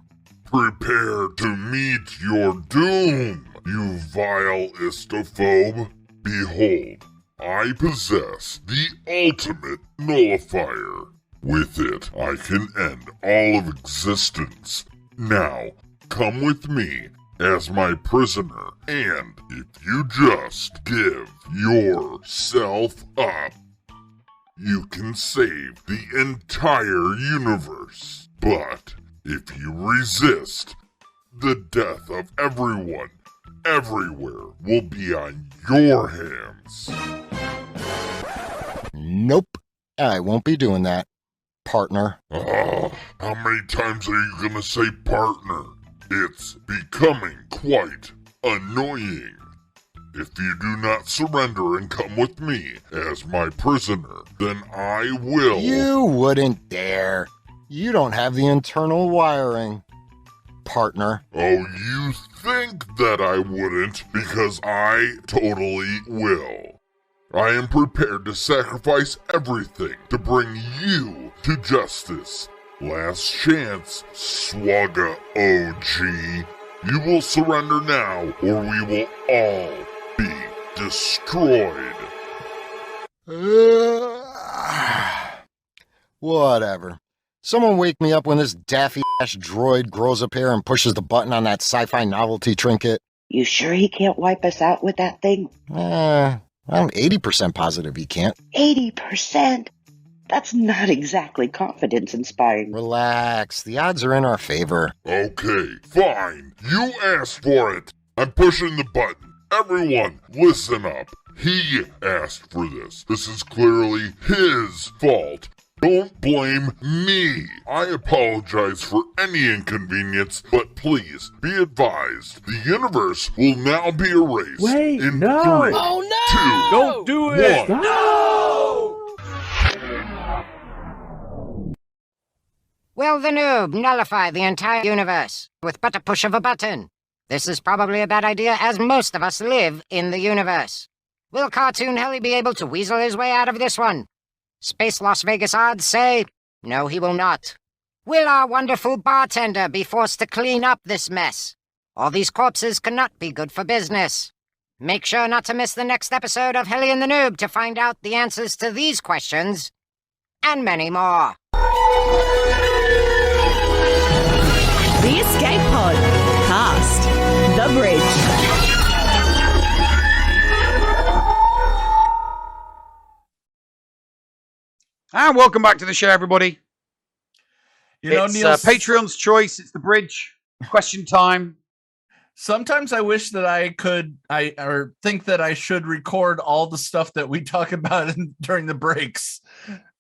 Prepare to meet your doom, you vile istophobe. Behold, I possess the ultimate nullifier. With it, I can end all of existence. Now, come with me as my prisoner, and if you just give yourself up, you can save the entire universe. But if you resist, the death of everyone, everywhere, will be on your hands. Nope, I won't be doing that, partner. How many times are you gonna say partner? It's becoming quite annoying. If you do not surrender and come with me as my prisoner, then I will. You wouldn't dare. You don't have the internal wiring, partner. Oh, you think that I wouldn't, because I totally will. I am prepared to sacrifice everything to bring you to justice. Last chance, SWGOH. You will surrender now, or we will all be destroyed. Whatever. Someone wake me up when this daffy-ass droid grows up here and pushes the button on that sci-fi novelty trinket. You sure he can't wipe us out with that thing? I'm 80% positive he can't. 80%? That's not exactly confidence-inspiring. Relax. The odds are in our favor. Okay, fine. You asked for it. I'm pushing the button. Everyone, listen up. He asked for this. This is clearly his fault. Don't blame me. I apologize for any inconvenience, but please be advised, the universe will now be erased. Wait, in no. 3, Oh, no. 2, Don't do it. 1. No. Will the noob nullify the entire universe with but a push of a button? This is probably a bad idea, as most of us live in the universe. Will Cartoon Helly be able to weasel his way out of this one? Space Las Vegas odds say, no, he will not. Will our wonderful bartender be forced to clean up this mess? All these corpses cannot be good for business. Make sure not to miss the next episode of Helly and the Noob to find out the answers to these questions and many more. The Escape Pod. Cast. The Bridge. And welcome back to the show, everybody. It's Neil, Patreon's choice. It's the bridge. Question time. Sometimes I wish that I could, or think that I should record all the stuff that we talk about during the breaks.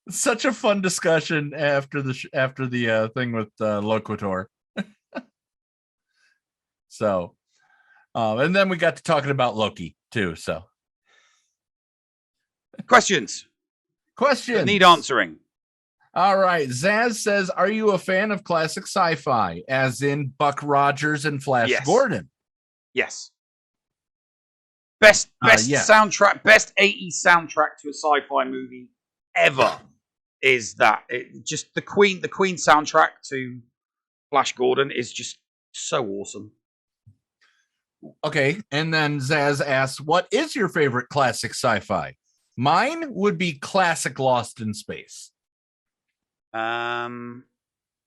Such a fun discussion after the thing with Loquitur. So, and then we got to talking about Loki too. So, questions that need answering. All right. Zaz says, are you a fan of classic sci-fi, as in Buck Rogers and Flash Gordon? Yes. Best soundtrack, best 80s soundtrack to a sci-fi movie ever is that. Just the Queen soundtrack to Flash Gordon is just so awesome. Okay. And then Zaz asks, what is your favorite classic sci-fi? Mine would be classic Lost in Space. Mine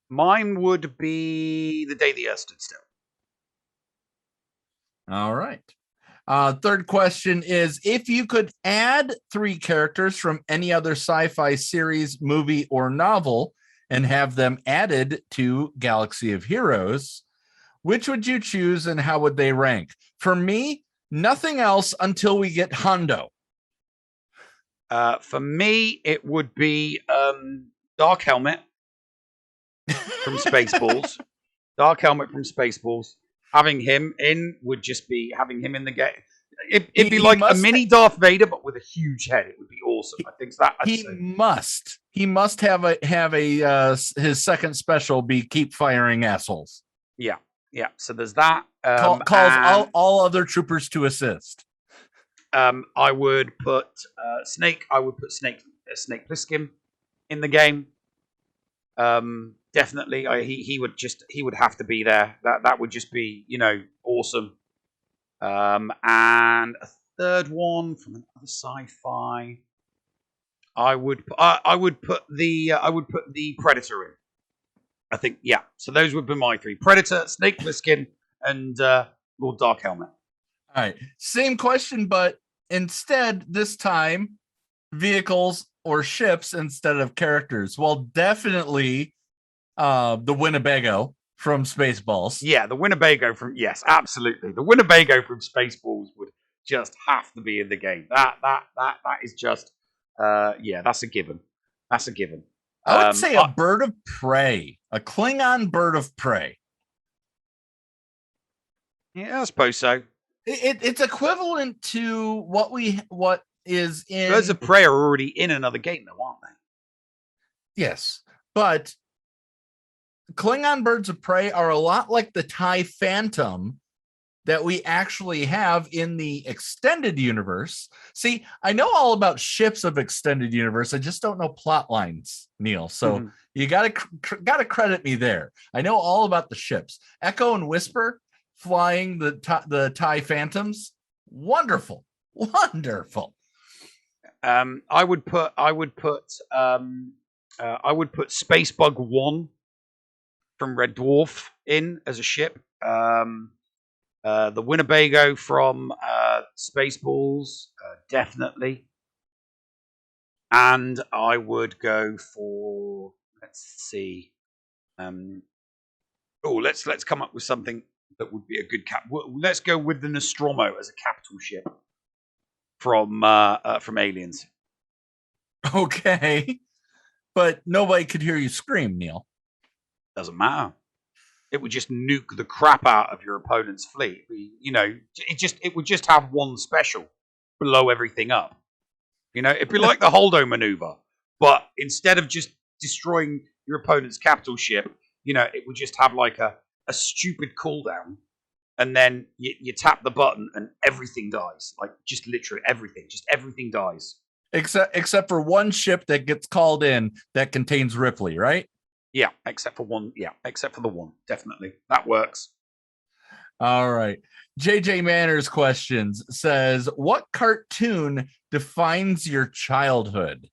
would be The Day the Earth Stood Still. All right. Third question is, if you could add 3 characters from any other sci-fi series, movie, or novel and have them added to Galaxy of Heroes, which would you choose and how would they rank? For me, nothing else until we get Hondo. For me, it would be Dark Helmet from Spaceballs. Dark Helmet from Spaceballs. Having him in would just be having him in the game. It'd be like a mini Darth Vader, but with a huge head. It would be awesome. I think that He must have a his second special be keep firing assholes. Yeah. So there's that. Calls all other troopers to assist. I would put Snake. I would put Snake Plissken in the game. Definitely, he would have to be there. That would just be awesome. And a third one from another sci-fi. I would put the Predator in. I think So those would be my 3: Predator, Snake Plissken, and Lord Dark Helmet. All right, same question, but instead this time vehicles or ships instead of characters. Well, definitely the Winnebago from Spaceballs. Yeah, the Winnebago absolutely. The Winnebago from Spaceballs would just have to be in the game. That is just that's a given. That's a given. I would say a bird of prey, a Klingon bird of prey. Yeah, I suppose so. It's equivalent to what is in Birds of Prey are already in another game, though, aren't they? Yes, but Klingon birds of prey are a lot like the TIE Phantom that we actually have in the extended universe. See, I know all about ships of extended universe. I just don't know plot lines, Neil. So you gotta credit me there. I know all about the ships. Echo and Whisper flying the TIE Phantoms. Wonderful. I would put Spacebug 1 from Red Dwarf in as a ship. The Winnebago from Spaceballs, definitely. And I would go for, let's see. Let's come up with something that would be a good cap. Let's go with the Nostromo as a capital ship from Aliens. Okay. But nobody could hear you scream, Neil. Doesn't matter. It would just nuke the crap out of your opponent's fleet. It would just have one special, blow everything up. It'd be like the Holdo maneuver, but instead of just destroying your opponent's capital ship, it would just have like a stupid cooldown, and then you tap the button and everything dies. Like just literally everything. Just everything dies. Except for one ship that gets called in that contains Ripley, right? Yeah, except for one. Yeah, except for the one. Definitely. That works. All right. JJ Manners questions says, what cartoon defines your childhood?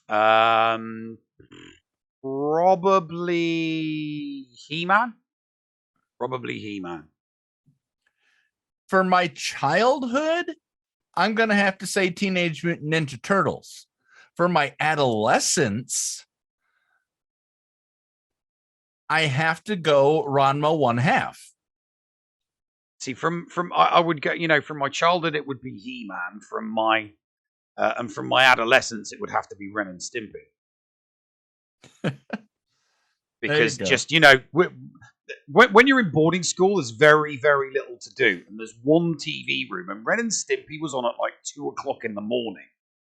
Probably He-Man. For my childhood, I'm going to have to say Teenage Mutant Ninja Turtles. For my adolescence, I have to go Ranma 1/2. See, I would go, from my childhood, it would be He-Man. From my adolescence, it would have to be Ren and Stimpy. Because just, when you're in boarding school, there's very, very little to do. And there's one TV room, and Ren and Stimpy was on at like 2 o'clock in the morning.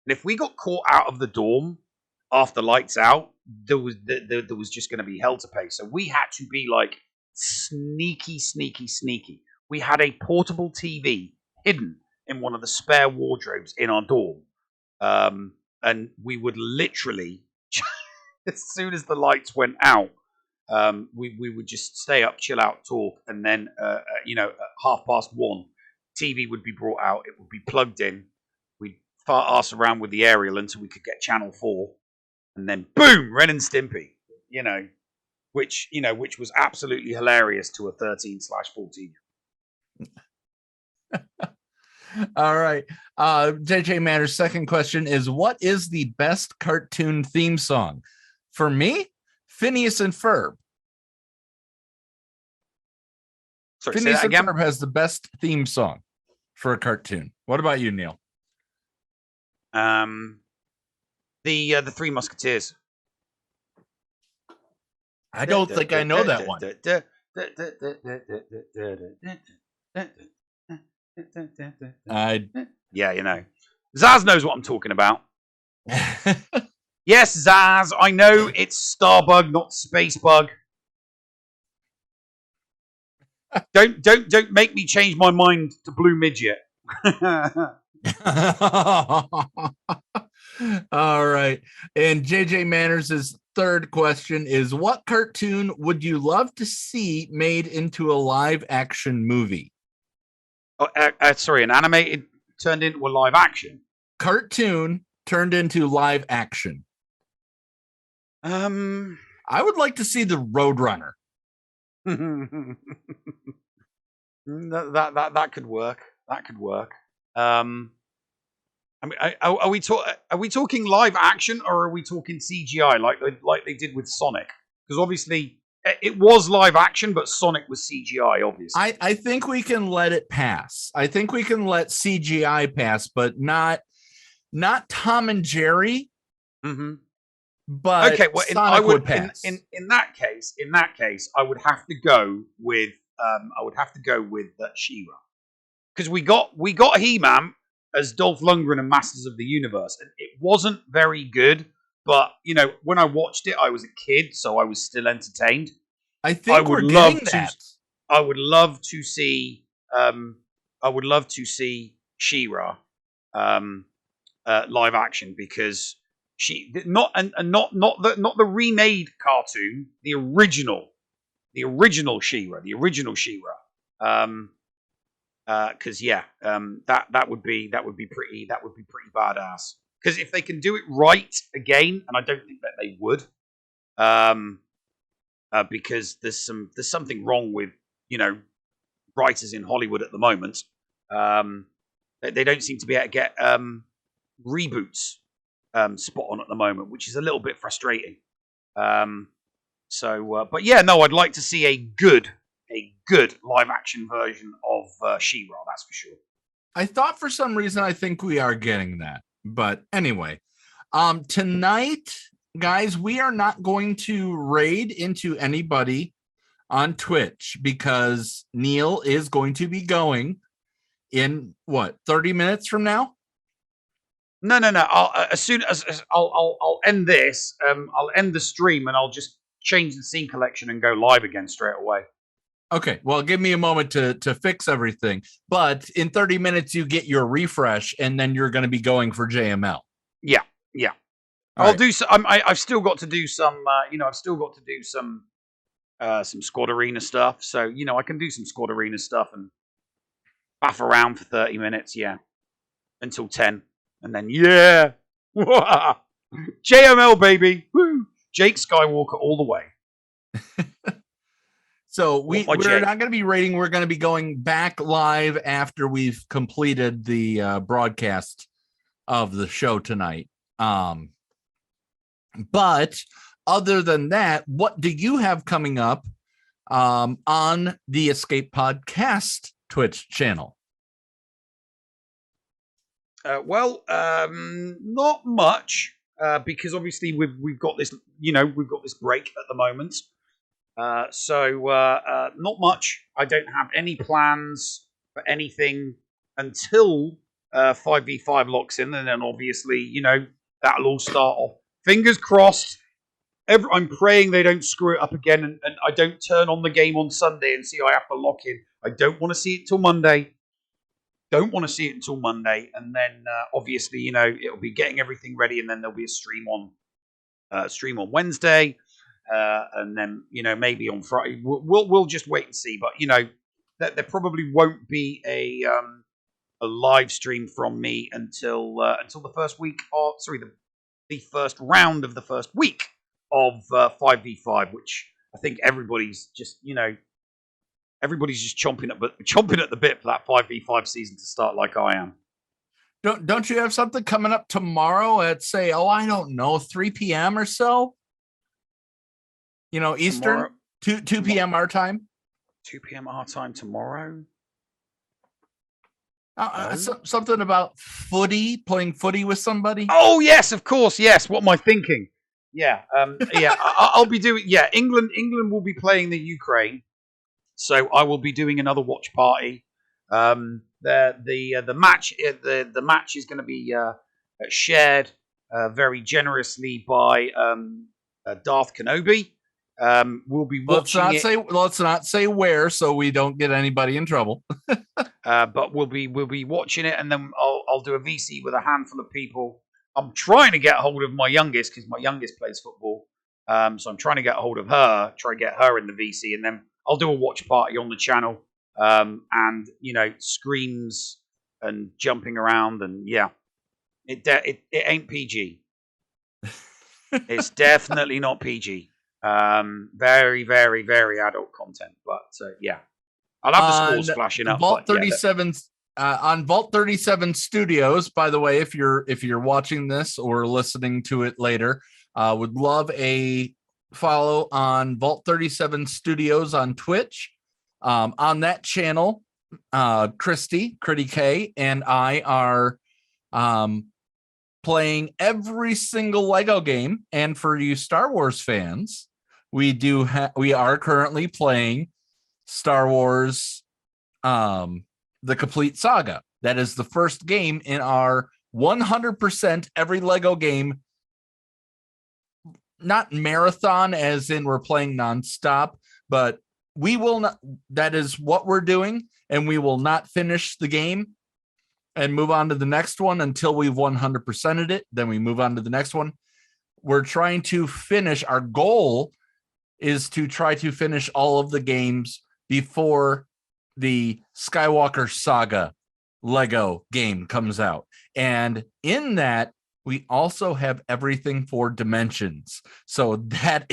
And if we got caught out of the dorm after lights out, there was just going to be hell to pay. So we had to be like sneaky. We had a portable TV hidden in one of the spare wardrobes in our dorm. And we would literally, as soon as the lights went out, we would just stay up, chill out, talk, and then at 1:30, TV would be brought out. It would be plugged in. We'd fart ass around with the aerial until we could get Channel 4, and then boom, Ren and Stimpy. Which was absolutely hilarious to a 13/14. All right. JJ Manners' second question is, what is the best cartoon theme song? For me, Phineas and Ferb. Sorry, Phineas and Ferb has the best theme song for a cartoon. What about you, Neil? The Three Musketeers. I don't think I know that one. Yeah, Zaz knows what I'm talking about. Yes, Zaz, I know it's Starbug, not Spacebug. Don't make me change my mind to Blue Midget. All right. And JJ Manners' third question is, what cartoon would you love to see made into a live action movie? Sorry, an animated turned into a live action? Cartoon turned into live action. I would like to see the Roadrunner. That could work. That could work. I mean, are we talking live action, or are we talking CGI like they did with Sonic? Because obviously it was live action, but Sonic was CGI. Obviously, I think we can let it pass. I think we can let CGI pass, but not Tom and Jerry. Mm-hmm. But okay, well, Sonic would pass. In that case, I would have to go with She-Ra, because we got He-Man as Dolph Lundgren and Masters of the Universe, and it wasn't very good. But when I watched it, I was a kid, so I was still entertained. I think we're getting that. I would love to see. I would love to see She-Ra live action, because not the remade cartoon, the original She-Ra, because that would be pretty badass. because if they can do it right again, and I don't think that they would, because there's something wrong with writers in Hollywood at the moment. They don't seem to be able to get reboots spot on at the moment, which is a little bit frustrating. But yeah, no, I'd like to see a good live action version of She-Ra. That's for sure. I thought for some reason I think we are getting that, but anyway, tonight, guys, we are not going to raid into anybody on Twitch because Neil is going to be going in 30 minutes from now. No. As soon as I'll end this, I'll end the stream and I'll just change the scene collection and go live again straight away. Okay, well, give me a moment to fix everything. But in 30 minutes, you get your refresh, and then you're going to be going for JML. Yeah. I'll do so. I've still got to do some. I've still got to do some squad arena stuff. So I can do some squad arena stuff and baff around for 30 minutes. Yeah, until 10, and then JML baby, woo! Jake Skywalker all the way. So we're not going to be rating. We're going to be going back live after we've completed the broadcast of the show tonight. But other than that, what do you have coming up on the Escape Podcast Twitch channel? Not much because obviously we've got this break at the moment. So not much. I don't have any plans for anything until 5v5 locks in, and then obviously that'll all start off. Fingers crossed. I'm praying they don't screw it up again, and I don't turn on the game on Sunday and see I have to lock in. I don't want to see it till Monday. And then obviously it'll be getting everything ready, and then there'll be a stream on Wednesday. And then maybe on Friday we'll just wait and see. But that there probably won't be a live stream from me until the first week of the first round of the first week of 5v5, which I think everybody's just chomping at the bit for that 5v5 season to start, like I am. Don't you have something coming up tomorrow at say 3 p.m. or so? Eastern, 2 p.m. our time. 2 p.m. our time tomorrow. Something about playing footy with somebody. Oh yes, of course, yes. What am I thinking? Yeah, I'll be doing. Yeah, England will be playing the Ukraine, so I will be doing another watch party. The match is going to be shared very generously by Darth Kenobi. We'll be watching let's not say where, so we don't get anybody in trouble. But we'll be watching it, and then I'll do a VC with a handful of people. I'm trying to get hold of my youngest because my youngest plays football. So I'm trying to get hold of her, try to get her in the VC, and then I'll do a watch party on the channel. And screams and jumping around, and it ain't PG. It's definitely not PG. Very, very, very adult content, but I'll have the scores flashing up. Vault 37 on Vault 37 Studios. By the way, if you're watching this or listening to it later, would love a follow on Vault 37 Studios on Twitch. On that channel, Christy, Critty K, and I are playing every single Lego game. And for you Star Wars fans, we are currently playing Star Wars, the complete saga. That is the first game in our 100% every Lego game, not marathon as in we're playing nonstop, but we will not. That is what we're doing, and we will not finish the game and move on to the next one until we've 100%ed it. Then we move on to the next one. We're trying to finish. Our goal is to try to finish all of the games before the Skywalker Saga Lego game comes out. And in that, we also have everything for Dimensions. So that's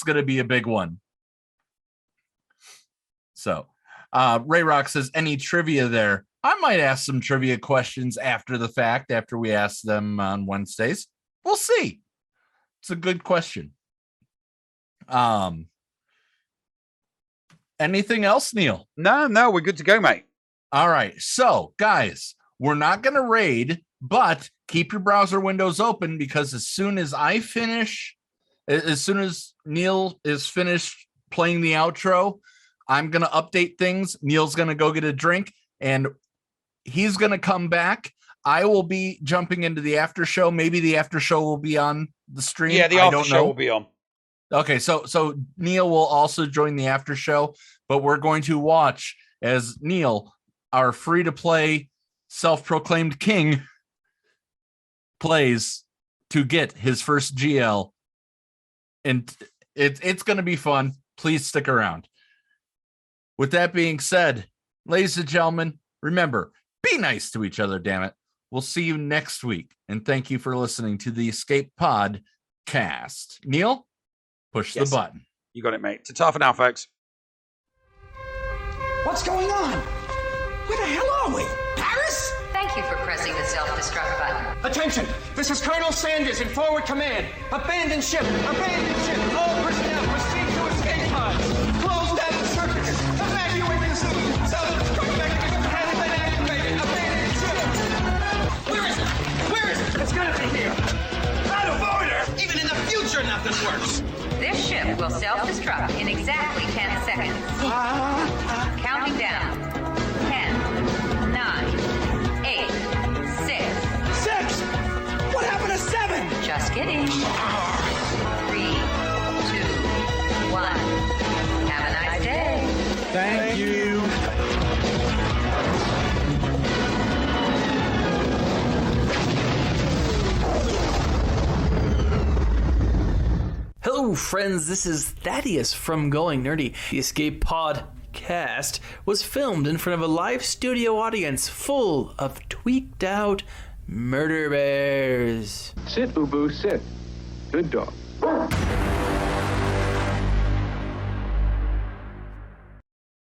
going to be a big one. So Ray Rock says, any trivia there? I might ask some trivia questions after the fact, after we ask them on Wednesdays. We'll see. It's a good question. Anything else, Neil? No, we're good to go, mate. All right. So, guys, we're not going to raid, but keep your browser windows open, because as soon as Neil is finished playing the outro, I'm going to update things. Neil's going to go get a drink, and he's going to come back. I will be jumping into the after show. Maybe the after show will be on the stream. Yeah, the after show will be on. Okay, so Neil will also join the after show, but we're going to watch as Neil, our free-to-play self-proclaimed king, plays to get his first GL. And it's going to be fun. Please stick around. With that being said, ladies and gentlemen, remember, be nice to each other, damn it. We'll see you next week. And thank you for listening to the Escape Pod cast. Neil, push the button. You got it, mate. Ta-ta for now, folks. What's going on? Where the hell are we? Paris? Thank you for pressing the self-destruct button. Attention! This is Colonel Sanders in forward command. Abandon ship! Abandon ship! All personnel proceed to escape pods. Close down the circuits. Evacuate the city. Self-destruct mechanism has been activated. Abandon ship! Where is it? Where is it? It's gonna be here. Out of order! Even in the future, nothing works. This ship will self-destruct in exactly 10 seconds. Counting down. 10, 9, 8, 6. 6! What happened to 7? Just kidding. 3, 2, 1. Have a nice day. Thank you. Hello, friends. This is Thaddeus from Going Nerdy. The Escape Podcast was filmed in front of a live studio audience full of tweaked out murder bears. Sit, Ubu, sit. Good dog.